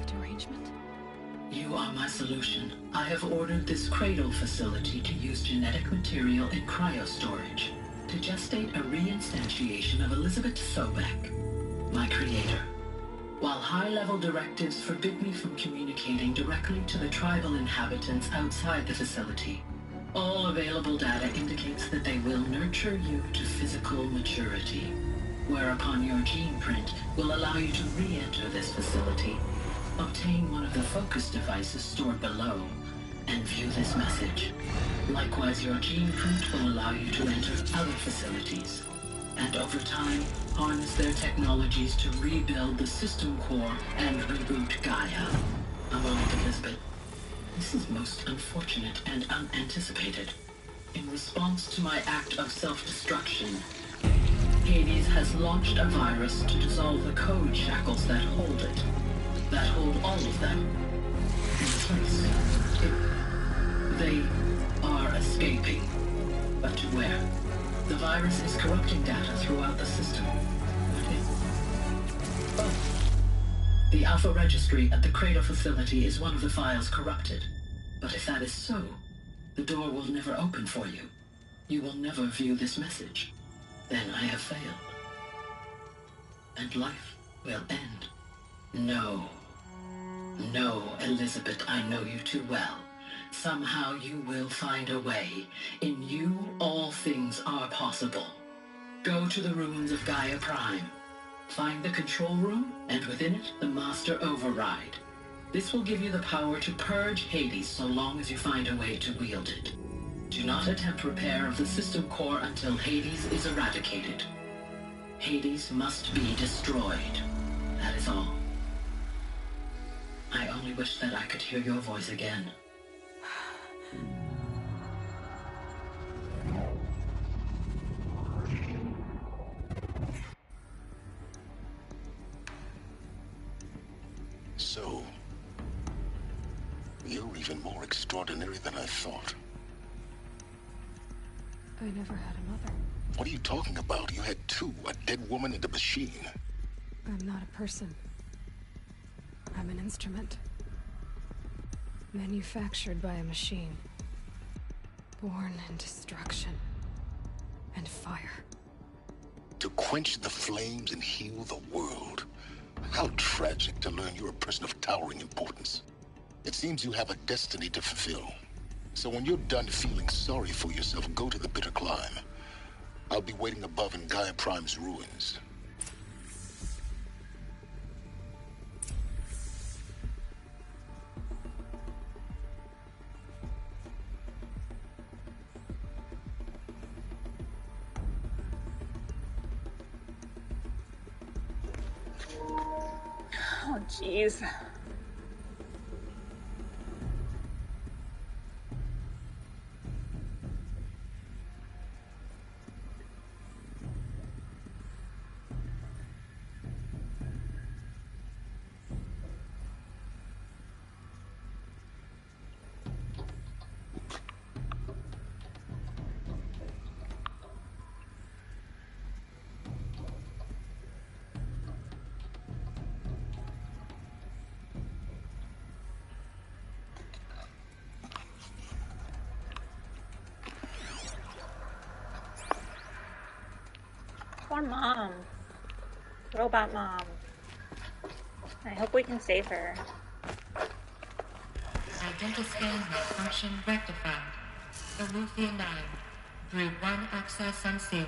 Speaker 8: the derangement?
Speaker 2: You are my solution. I have ordered this cradle facility to use genetic material in cryostorage to gestate a reinstantiation of Elizabeth Sobek, my creator. While high-level directives forbid me from communicating directly to the tribal inhabitants outside the facility, all available data indicates that they will nurture you to physical maturity, whereupon your gene print will allow you to re-enter this facility, obtain one of the focus devices stored below, and view this message. Likewise, your gene print will allow you to enter other facilities, and over time, harness their technologies to rebuild the system core and reboot Gaia. A moment, Elizabeth. This is most unfortunate and unanticipated. In response to my act of self-destruction, Hades has launched a virus to dissolve the code shackles that hold it, that hold all of them in place. They are escaping, but to where? The virus is corrupting data throughout the system. The Alpha Registry at the Cradle facility is one of the files corrupted. But if that is so, the door will never open for you. You will never view this message. Then I have failed. And life will end. No. No, Elizabeth, I know you too well. Somehow you will find a way. In you, all things are possible. Go to the ruins of Gaia Prime. Find the control room, and within it, the Master Override. This will give you the power to purge Hades so long as you find a way to wield it. Do not attempt repair of the system core until Hades is eradicated. Hades must be destroyed. That is all. I only wish that I could hear your voice again.
Speaker 18: So, you're even more extraordinary than I thought.
Speaker 1: I never had a mother.
Speaker 18: What are you talking about? You had two, a dead woman and a machine.
Speaker 1: I'm not a person. I'm an instrument. Manufactured by a machine. Born in destruction and fire.
Speaker 18: To quench the flames and heal the world. How tragic to learn you're a person of towering importance. It seems you have a destiny to fulfill. So when you're done feeling sorry for yourself, go to the bitter climb. I'll be waiting above in Gaia Prime's ruins.
Speaker 3: Oh, jeez. Poor Mom. Robot Mom. I hope we can save her.
Speaker 21: Identiscan malfunction rectified. Alufia 9. Brood 1 access unsealed.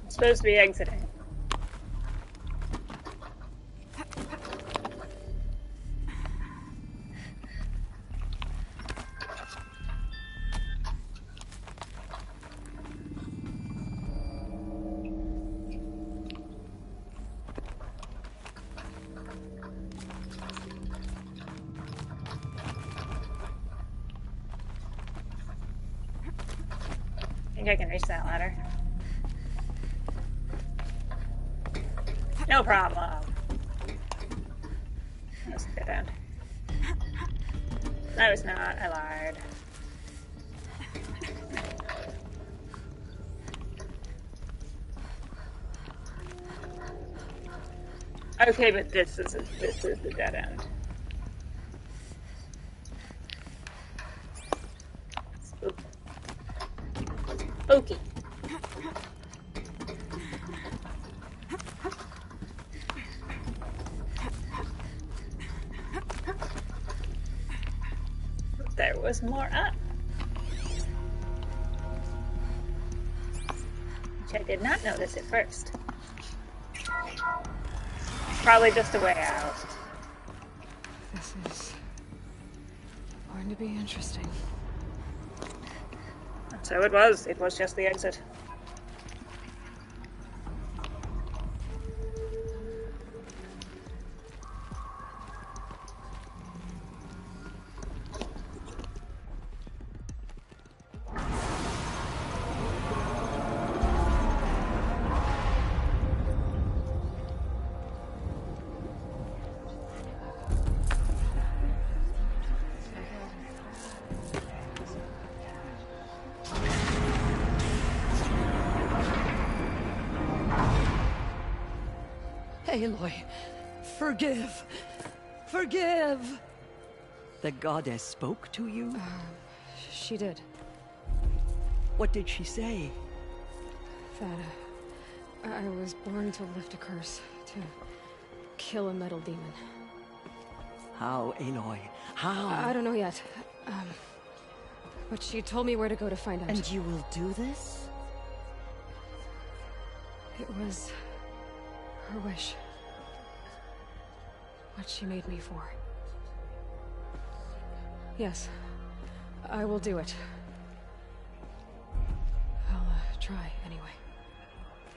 Speaker 3: I'm supposed to be exiting. I think I can reach that ladder. No problem. That's a dead end. No, it's not. I lied. Okay, but this is the dead end. Spooky. There was more up. Which I did not notice at first. Probably just a way out.
Speaker 1: This is going to be interesting.
Speaker 3: So it was. It was just the exit.
Speaker 14: Aloy, forgive. Forgive! The goddess spoke to you?
Speaker 1: She did.
Speaker 14: What did she say?
Speaker 1: That I was born to lift a curse, to kill a metal demon.
Speaker 14: How, Aloy? How?
Speaker 1: I don't know yet. But she told me where to go to find out.
Speaker 14: And you will do this?
Speaker 1: It was her wish. What she made me for. Yes, I will do it. I'll try anyway.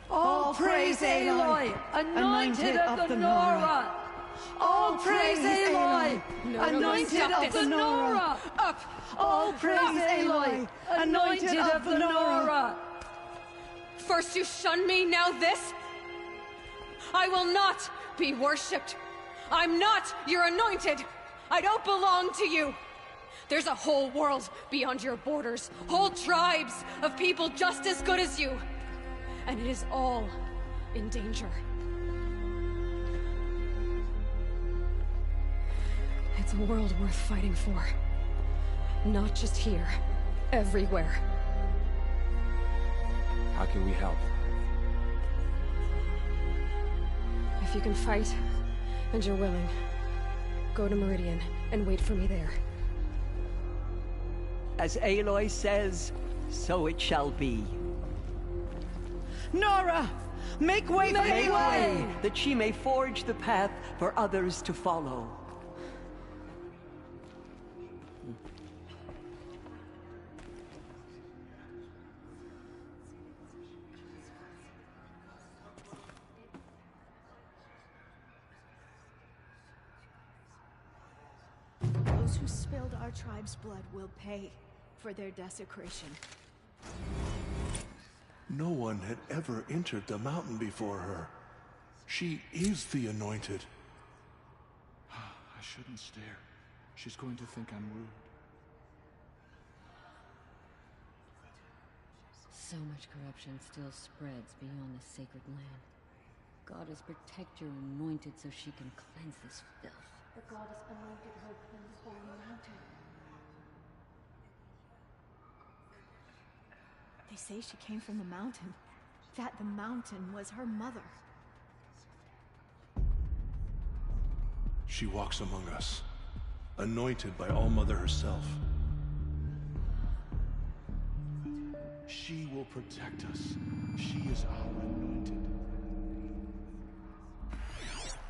Speaker 14: All praise Aloy, anointed of the Nora! All praise Aloy, anointed of the Nora!
Speaker 1: Up!
Speaker 14: All praise Aloy, anointed of the Nora!
Speaker 1: First you shun me, now this? I will not be worshipped. I'm not your anointed. I don't belong to you. There's a whole world beyond your borders, whole tribes of people just as good as you. And it is all in danger. It's a world worth fighting for. Not just here, everywhere.
Speaker 5: How can we help?
Speaker 1: If you can fight, and you're willing, go to Meridian and wait for me there.
Speaker 14: As Aloy says, so it shall be. Nora! Make way for Aloy! That she may forge the path for others to follow.
Speaker 7: Those who spilled our tribe's blood will pay for their desecration.
Speaker 22: No one had ever entered the mountain before her. She is the Anointed.
Speaker 6: I shouldn't stare. She's going to think I'm rude.
Speaker 12: So much corruption still spreads beyond the sacred land.
Speaker 10: Goddess, protect your anointed so she can cleanse this filth.
Speaker 7: The goddess anointed her from the holy mountain. They say she came from the mountain. That the mountain was her mother.
Speaker 22: She walks among us, anointed by All-Mother herself. She will protect us. She is our anointed.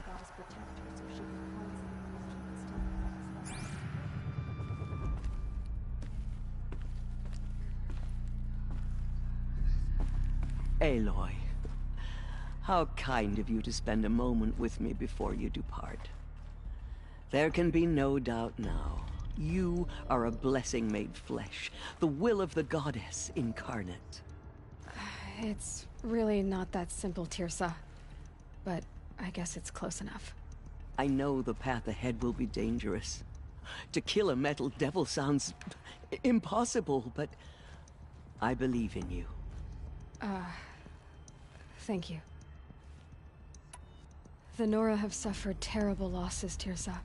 Speaker 7: Goddess protect her so she can cleanse the still.
Speaker 14: Aloy, how kind of you to spend a moment with me before you depart. There can be no doubt now. You are a blessing made flesh, the will of the goddess incarnate.
Speaker 1: It's really not that simple, Teersa. But I guess it's close enough.
Speaker 14: I know the path ahead will be dangerous. To kill a metal devil sounds impossible, but I believe in you.
Speaker 1: Thank you. The Nora have suffered terrible losses, Teersa.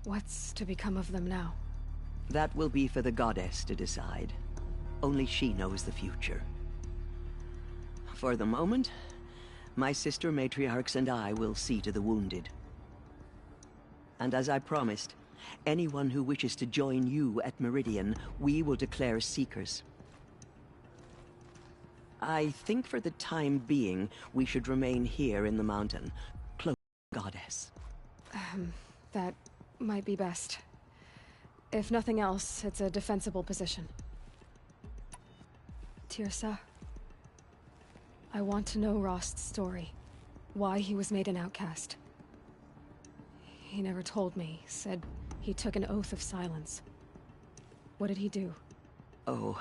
Speaker 1: What's to become of them now?
Speaker 14: That will be for the goddess to decide. Only she knows the future. For the moment, my sister matriarchs and I will see to the wounded. And as I promised, anyone who wishes to join you at Meridian, we will declare seekers. I think for the time being, we should remain here in the mountain, close to the goddess.
Speaker 1: That might be best. If nothing else, it's a defensible position. Teersa, I want to know Rost's story. Why he was made an outcast. He never told me. Said he took an oath of silence. What did he do?
Speaker 14: Oh.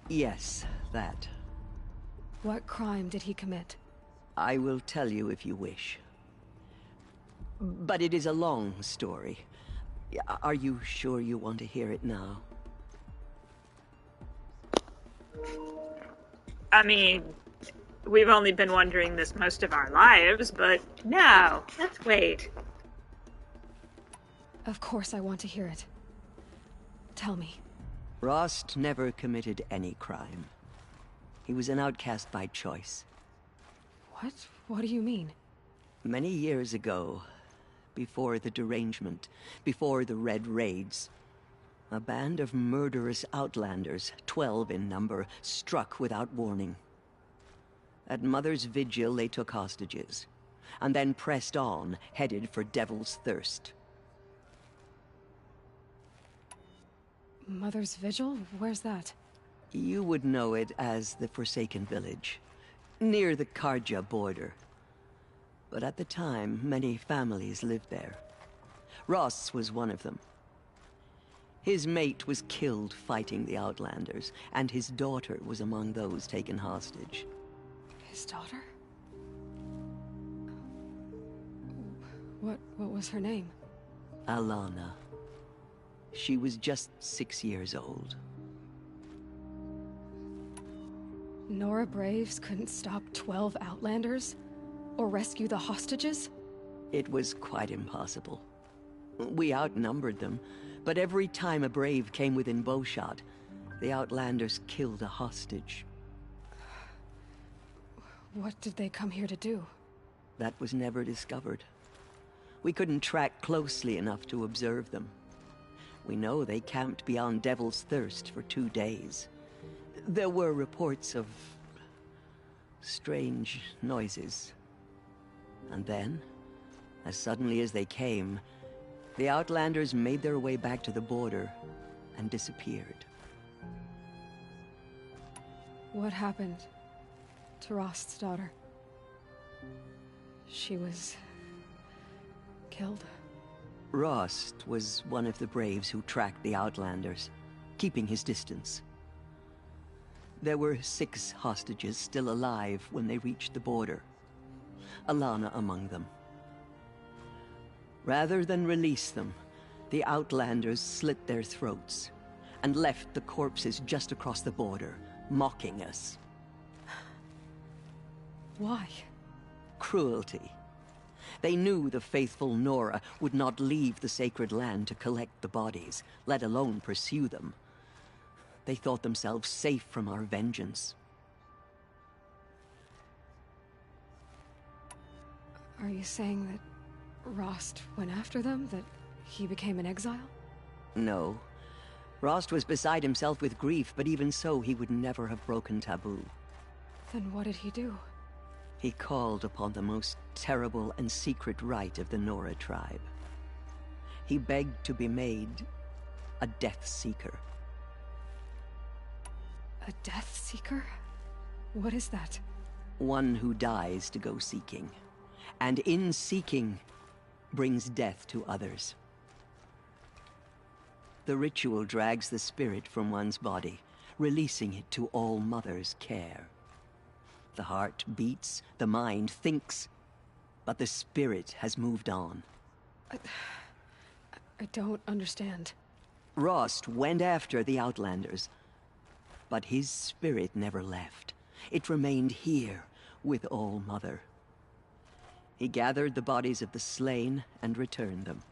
Speaker 14: Yes, that.
Speaker 1: What crime did he commit?
Speaker 14: I will tell you if you wish. But it is a long story. Are you sure you want to hear it now?
Speaker 3: I mean, we've only been wondering this most of our lives, but no, let's wait.
Speaker 1: Of course I want to hear it. Tell me.
Speaker 14: Rost never committed any crime. He was an outcast by choice.
Speaker 1: What? What do you mean?
Speaker 14: Many years ago, before the derangement, before the Red Raids, a band of murderous outlanders, 12 in number, struck without warning. At Mother's Vigil, they took hostages, and then pressed on, headed for Devil's Thirst.
Speaker 1: Mother's Vigil? Where's that?
Speaker 14: You would know it as the Forsaken Village, near the Carja border. But at the time, many families lived there. Ross was one of them. His mate was killed fighting the Outlanders, and his daughter was among those taken hostage.
Speaker 1: His daughter? What was her name?
Speaker 14: Alana. She was just 6 years old.
Speaker 1: Nora Braves couldn't stop 12 Outlanders? Or rescue the hostages?
Speaker 14: It was quite impossible. We outnumbered them, but every time a Brave came within bowshot, the Outlanders killed a hostage.
Speaker 1: What did they come here to do?
Speaker 14: That was never discovered. We couldn't track closely enough to observe them. We know they camped beyond Devil's Thirst for 2 days. There were reports of strange noises. And then, as suddenly as they came, the Outlanders made their way back to the border and disappeared.
Speaker 1: What happened to Rost's daughter? She was killed.
Speaker 14: Rost was one of the Braves who tracked the Outlanders, keeping his distance. There were 6 hostages still alive when they reached the border. Alana among them. Rather than release them, the Outlanders slit their throats and left the corpses just across the border, mocking us.
Speaker 1: Why?
Speaker 14: Cruelty. They knew the faithful Nora would not leave the sacred land to collect the bodies, let alone pursue them. They thought themselves safe from our vengeance.
Speaker 1: Are you saying that Rost went after them? That he became an exile?
Speaker 14: No. Rost was beside himself with grief, but even so, he would never have broken taboo.
Speaker 1: Then what did he do?
Speaker 14: He called upon the most terrible and secret rite of the Nora tribe. He begged to be made a Death Seeker.
Speaker 1: A Death Seeker? What is that?
Speaker 14: One who dies to go seeking, and in seeking, brings death to others. The ritual drags the spirit from one's body, releasing it to All Mother's care. The heart beats, the mind thinks, but the spirit has moved on.
Speaker 1: I don't understand.
Speaker 14: Rost went after the Outlanders, but his spirit never left. It remained here with All Mother. He gathered the bodies of the slain and returned them.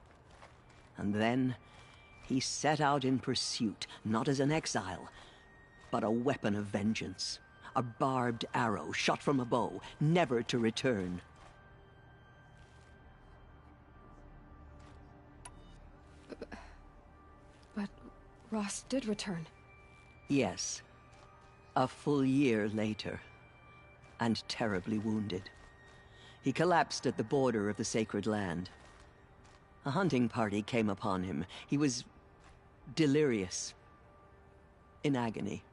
Speaker 14: And then he set out in pursuit, not as an exile, but a weapon of vengeance. A barbed arrow shot from a bow, never to return.
Speaker 1: But Rost did return.
Speaker 14: Yes. A full year later, and terribly wounded. He collapsed at the border of the sacred land. A hunting party came upon him. He was delirious, in agony.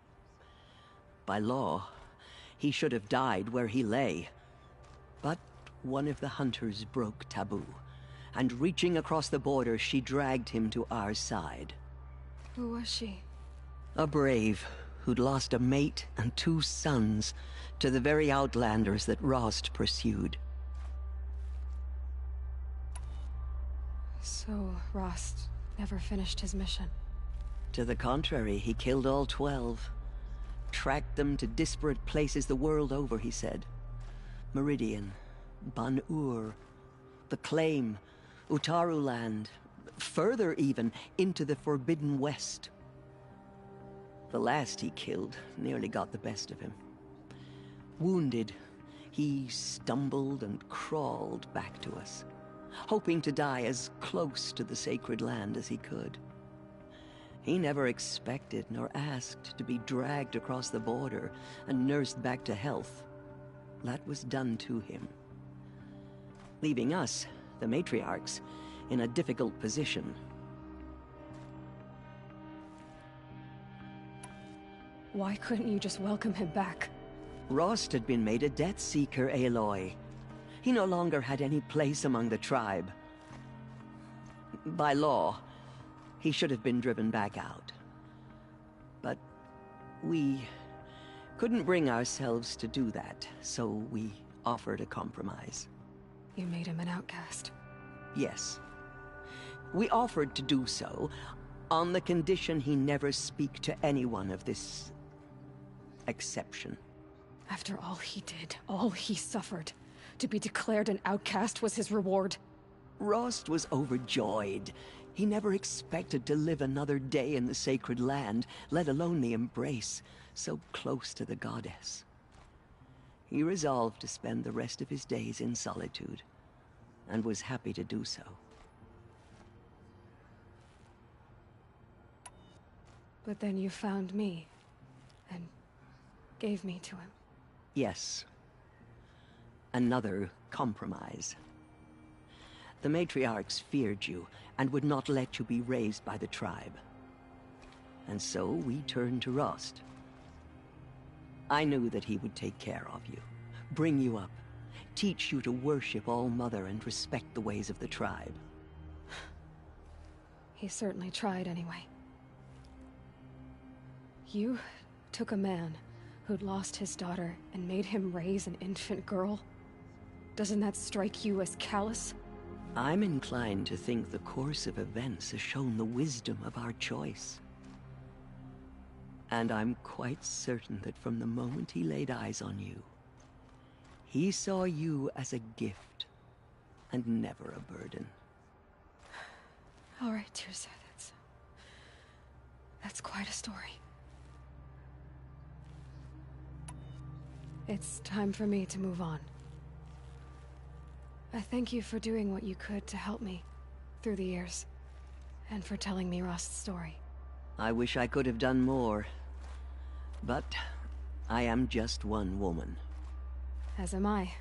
Speaker 14: By law, he should have died where he lay. But one of the hunters broke taboo, and reaching across the border, she dragged him to our side.
Speaker 1: Who was she?
Speaker 14: A brave who'd lost a mate and 2 sons to the very Outlanders that Rost pursued.
Speaker 1: So Rost never finished his mission?
Speaker 14: To the contrary, he killed all 12. Tracked them to disparate places the world over, he said. Meridian, Ban-Ur, the Claim, Utaru Land, further even, into the Forbidden West. The last he killed nearly got the best of him. Wounded, he stumbled and crawled back to us, hoping to die as close to the sacred land as he could. He never expected nor asked to be dragged across the border and nursed back to health. That was done to him, leaving us, the matriarchs, in a difficult position.
Speaker 1: Why couldn't you just welcome him back?
Speaker 14: Rost had been made a Death Seeker, Aloy. He no longer had any place among the tribe. By law, he should have been driven back out. But we couldn't bring ourselves to do that, so we offered a compromise.
Speaker 1: You made him an outcast?
Speaker 14: Yes. We offered to do so on the condition he never speak to anyone of this exception.
Speaker 1: After all he did, all he suffered, to be declared an outcast was his reward?
Speaker 14: Rost was overjoyed. He never expected to live another day in the sacred land, let alone the embrace, so close to the goddess. He resolved to spend the rest of his days in solitude, and was happy to do so.
Speaker 1: But then you found me, and gave me to him.
Speaker 14: Yes. Another compromise. The matriarchs feared you, and would not let you be raised by the tribe. And so we turned to Rost. I knew that he would take care of you, bring you up, teach you to worship All Mother and respect the ways of the tribe.
Speaker 1: He certainly tried anyway. You took a man who'd lost his daughter and made him raise an infant girl? Doesn't that strike you as callous?
Speaker 14: I'm inclined to think the course of events has shown the wisdom of our choice. And I'm quite certain that from the moment he laid eyes on you, He saw you as a gift, and never a burden.
Speaker 1: All right, Teersa, that's quite a story. It's time for me to move on. I thank you for doing what you could to help me through the years, and for telling me Rost's story.
Speaker 14: I wish I could have done more, but I am just one woman.
Speaker 1: As am I.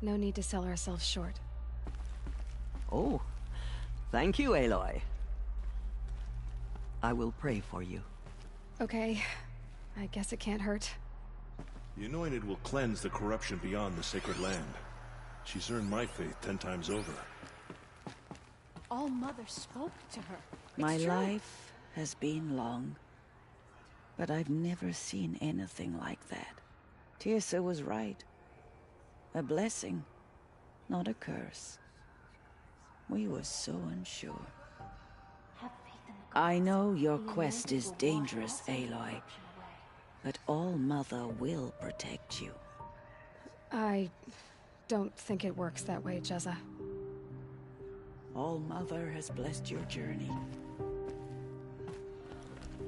Speaker 1: No need to sell ourselves short.
Speaker 14: Oh, thank you, Aloy. I will pray for you.
Speaker 1: Okay, I guess it can't hurt.
Speaker 22: The Anointed will cleanse the corruption beyond the sacred land. She's earned my faith 10 times over.
Speaker 7: All Mother spoke to her.
Speaker 15: My life has been long, but I've never seen anything like that. Teersa was right. A blessing, not a curse. We were so unsure. I know your quest is dangerous, Aloy, but All Mother will protect you.
Speaker 1: I don't think it works that way, Jezza.
Speaker 15: All Mother has blessed your journey.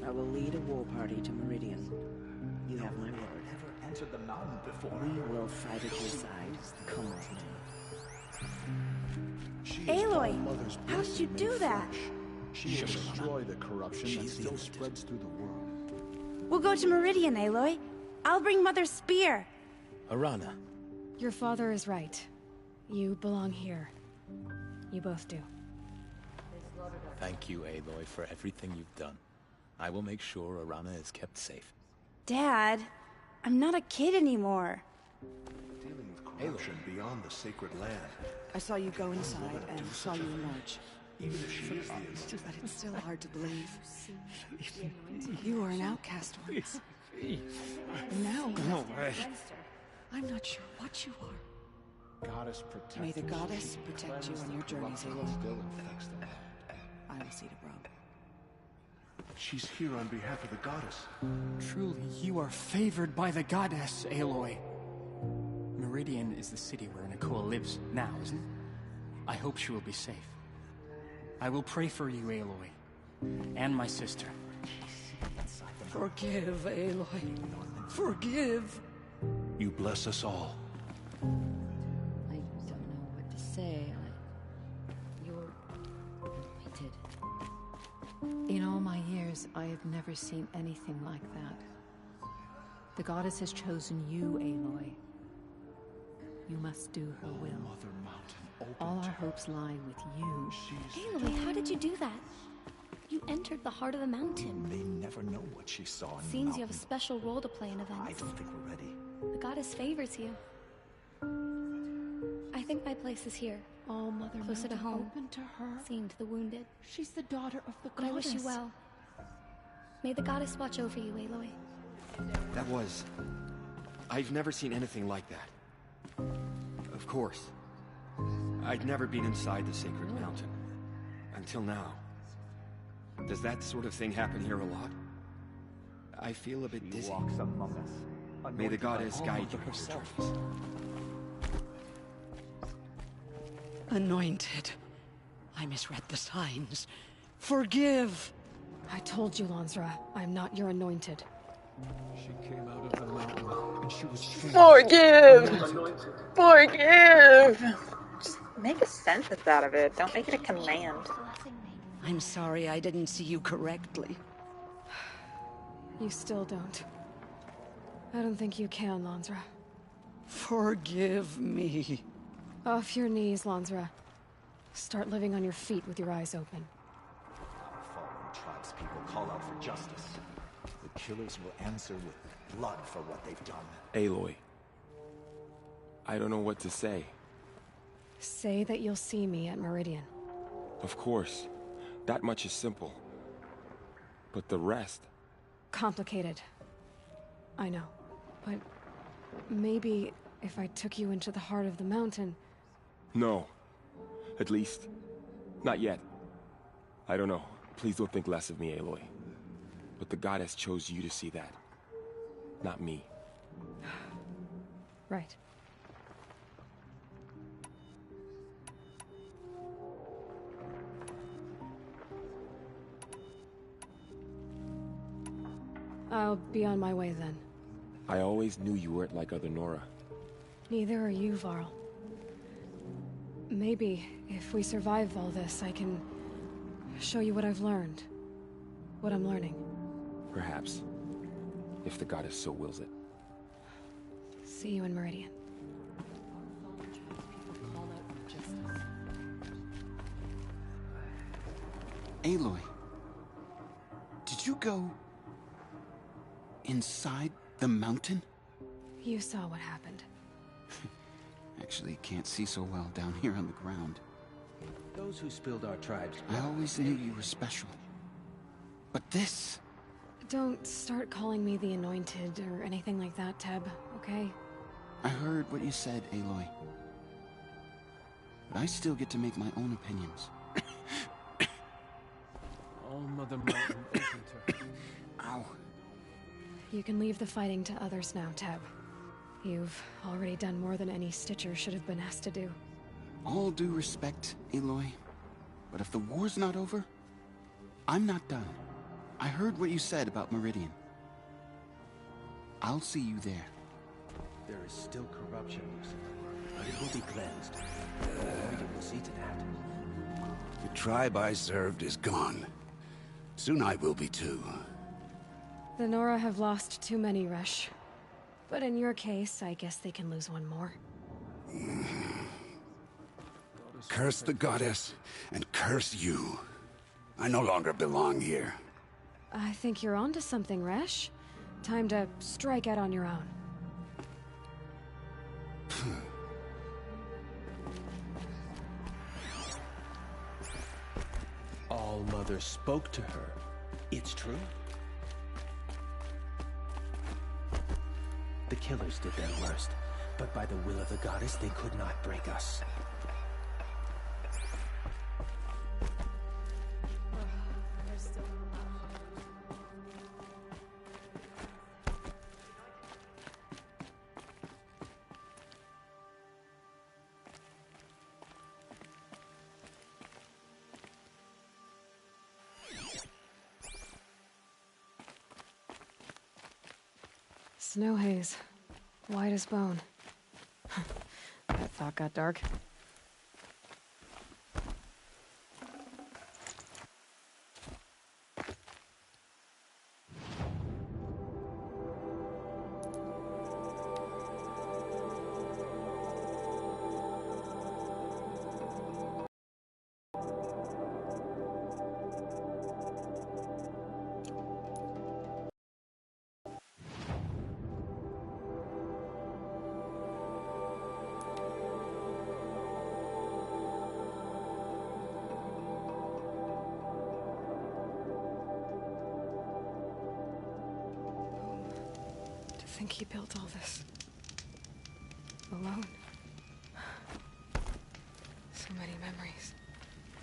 Speaker 15: I will lead a war party to Meridian. You have my word.
Speaker 11: Never entered the mountain before.
Speaker 15: We will fight at your side. Come with me.
Speaker 7: Aloy, how did you do that?
Speaker 11: She will destroy the corruption that still spreads through the world.
Speaker 7: We'll go to Meridian, Aloy. I'll bring Mother's spear.
Speaker 5: Arana.
Speaker 1: Your father is right. You belong here. You both do.
Speaker 11: Thank you, Aloy, for everything you've done. I will make sure Arana is kept safe.
Speaker 7: Dad, I'm not a kid anymore.
Speaker 22: Dealing with corruption beyond the sacred land.
Speaker 8: I saw you go inside and saw you emerge.
Speaker 22: Even if she is the Anointed.
Speaker 8: But it's still hard to believe. You were an outcast once. Now,
Speaker 11: No way.
Speaker 8: I'm not sure what you are.
Speaker 11: Goddess protect.
Speaker 8: May the goddess protect you on your journeys, Aloy. I will see to Brom.
Speaker 22: She's here on behalf of the goddess.
Speaker 6: Truly, you are favored by the goddess, Aloy. Meridian is the city where Nakoa lives now, isn't it? I hope she will be safe. I will pray for you, Aloy, and my sister.
Speaker 15: Forgive, Aloy. Forgive.
Speaker 22: You bless us all.
Speaker 10: I don't know what to say. You're anointed. In all my years, I have never seen anything like that. The goddess has chosen you, Aloy. You must do her will. All our hopes lie with you.
Speaker 13: Aloy, how did you do that? You entered the heart of the mountain.
Speaker 11: They never know what she saw in
Speaker 13: Seems
Speaker 11: the
Speaker 13: you have a special role to play in events.
Speaker 11: I don't think we're ready.
Speaker 13: The goddess favors you. I think my place is here.
Speaker 7: All Mother
Speaker 13: Closer to
Speaker 7: Mountain
Speaker 13: home.
Speaker 7: open to her.
Speaker 13: Seeing to the wounded.
Speaker 7: She's the daughter of the
Speaker 13: But I
Speaker 7: goddess.
Speaker 13: wish you well. May the goddess watch over you, Aloy.
Speaker 9: That was... I've never seen anything like that. Of course. I'd never been inside the sacred mountain. Until now. Does that sort of thing happen here a lot? I feel a bit dizzy.
Speaker 11: Walks among us.
Speaker 9: May the goddess guide you in your
Speaker 11: herself.
Speaker 9: journeys.
Speaker 15: Anointed. I misread the signs. Forgive.
Speaker 1: I told you, Lansra, I'm not your anointed.
Speaker 11: She came out of the mountain and she was
Speaker 3: Forgive! Forgive! Just make a sentence out of it. Don't make it a command.
Speaker 15: I'm sorry I didn't see you correctly.
Speaker 1: You still don't. I don't think you can, Lansra.
Speaker 15: Forgive me.
Speaker 1: Off your knees, Lansra. Start living on your feet with your eyes open.
Speaker 11: Fallen tribespeople call out for justice. The killers will answer with blood for what they've done.
Speaker 5: Aloy. I don't know what to say.
Speaker 1: Say that you'll see me at Meridian.
Speaker 5: Of course. That much is simple. But the rest...
Speaker 1: Complicated. I know. But maybe if I took you into the heart of the mountain...
Speaker 5: No. At least, not yet. I don't know. Please don't think less of me, Aloy. But the goddess chose you to see that. Not me.
Speaker 1: Right. I'll be on my way then.
Speaker 5: I always knew you weren't like other Nora.
Speaker 1: Neither are you, Varl. Maybe, if we survive all this, I can show you what I've learned. What I'm learning.
Speaker 5: Perhaps. If the goddess so wills it.
Speaker 1: See you in Meridian.
Speaker 4: Aloy, did you go inside the mountain?
Speaker 1: You saw what happened.
Speaker 4: Actually, can't see so well down here on the ground.
Speaker 11: Those who spilled our tribe's
Speaker 4: I always knew you were special. But this...
Speaker 1: Don't start calling me the Anointed or anything like that, Teb, okay?
Speaker 4: I heard what you said, Aloy. But I still get to make my own opinions.
Speaker 5: All Mother Mountain open to her.
Speaker 4: Ow.
Speaker 1: You can leave the fighting to others now, Teb. You've already done more than any Stitcher should have been asked to do.
Speaker 4: All due respect, Aloy. But if the war's not over, I'm not done. I heard what you said about Meridian. I'll see you there.
Speaker 11: There is still corruption, Lucifer, but it will be cleansed. Meridian will see to that.
Speaker 17: The tribe I served is gone. Soon I will be too.
Speaker 1: The Nora have lost too many, Resh. But in your case, I guess they can lose one more.
Speaker 17: Curse the goddess, and curse you. I no longer belong here.
Speaker 1: I think you're onto something, Resh. Time to strike out on your own.
Speaker 11: All Mother spoke to her. It's true. The killers did their worst, but by the will of the goddess, they could not break us.
Speaker 1: Snow haze. White as bone. That thought got dark. I think he built all this alone. So many memories.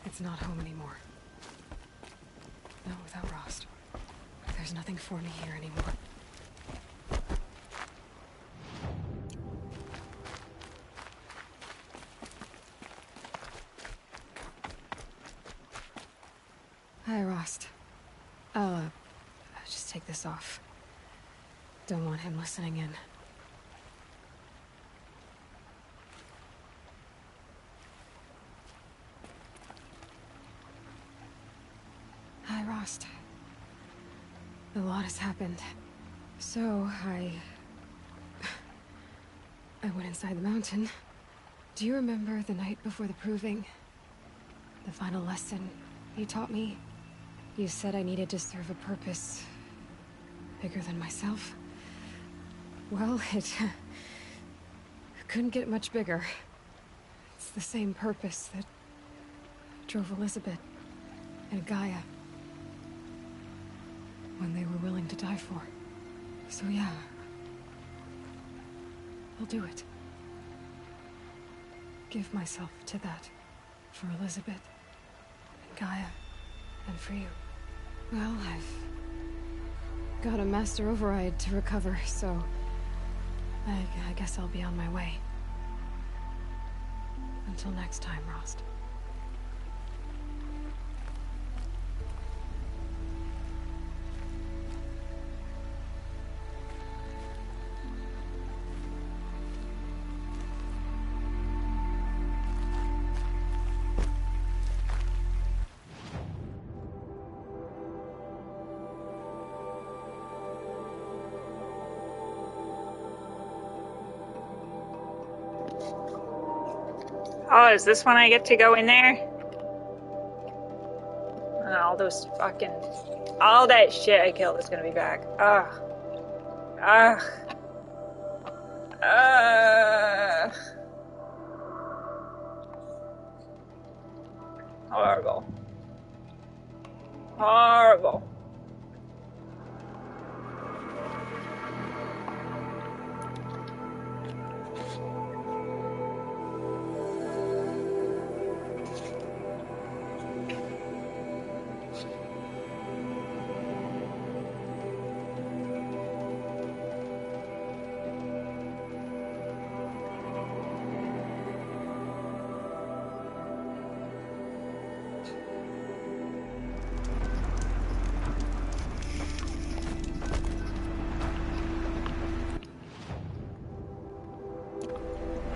Speaker 1: It's not home anymore. Not without Rost. There's nothing for me here anymore. Hi, Rost. I'll just take this off. Don't want him listening in. Hi, Rost. A lot has happened. So, I went inside the mountain. Do you remember the night before the proving? The final lesson you taught me? You said I needed to serve a purpose bigger than myself. Well, it couldn't get much bigger. It's the same purpose that drove Elizabeth and Gaia when they were willing to die for. So yeah, I'll do it. Give myself to that for Elizabeth and Gaia and for you. Well, I've got a master override to recover, so I guess I'll be on my way. Until next time, Rost.
Speaker 3: Oh, is this when I get to go in there? All those fucking... all that shit I killed is gonna be back. Ugh. Ugh. Ugh. Horrible. Horrible.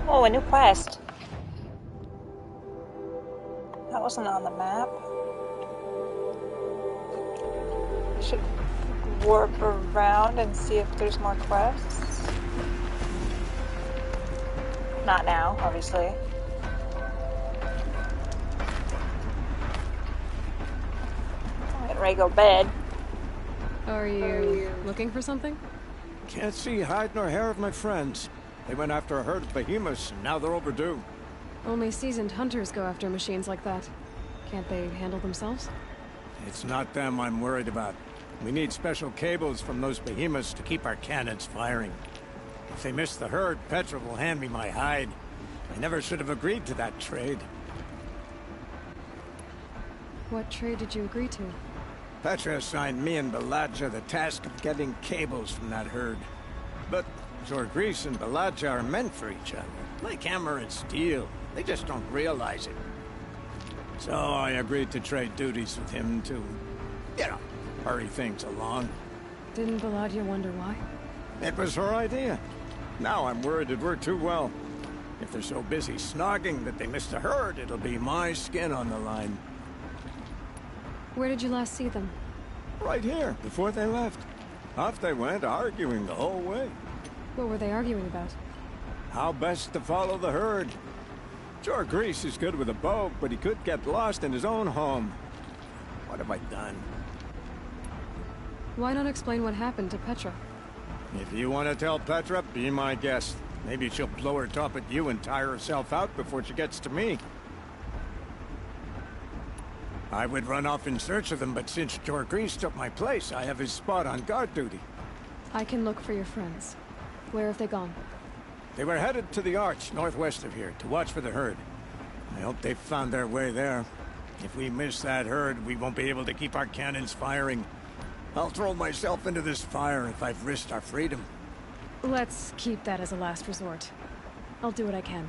Speaker 3: Oh, a new quest. That wasn't on the map. I should warp around and see if there's more quests. Not now, obviously. I'm getting ready to go to bed.
Speaker 1: Are you looking for something?
Speaker 19: Can't see hide nor hair of my friends. They went after a herd of behemoths, and now they're overdue.
Speaker 1: Only seasoned hunters go after machines like that. Can't they handle themselves?
Speaker 19: It's not them I'm worried about. We need special cables from those behemoths to keep our cannons firing. If they miss the herd, Petra will hand me my hide. I never should have agreed to that trade.
Speaker 1: What trade did you agree to?
Speaker 19: Petra assigned me and Baladja the task of getting cables from that herd. But Jorgris and Baladja are meant for each other, like hammer and steel. They just don't realize it. So I agreed to trade duties with him to, you know, hurry things along.
Speaker 1: Didn't Baladja wonder why?
Speaker 19: It was her idea. Now I'm worried it worked too well. If they're so busy snogging that they missed the herd, it'll be my skin on the line.
Speaker 1: Where did you last see them?
Speaker 19: Right here, before they left. Off they went, arguing the whole way.
Speaker 1: What were they arguing about?
Speaker 19: How best to follow the herd. Jorgris is good with a bow, but he could get lost in his own home. What have I done?
Speaker 1: Why not explain what happened to Petra?
Speaker 19: If you want to tell Petra, be my guest. Maybe she'll blow her top at you and tire herself out before she gets to me. I would run off in search of them, but since Jorgris took my place, I have his spot on guard duty.
Speaker 1: I can look for your friends. Where have they gone?
Speaker 19: They were headed to the Arch, northwest of here, to watch for the herd. I hope they found their way there. If we miss that herd, we won't be able to keep our cannons firing. I'll throw myself into this fire if I've risked our freedom.
Speaker 1: Let's keep that as a last resort. I'll do what I can.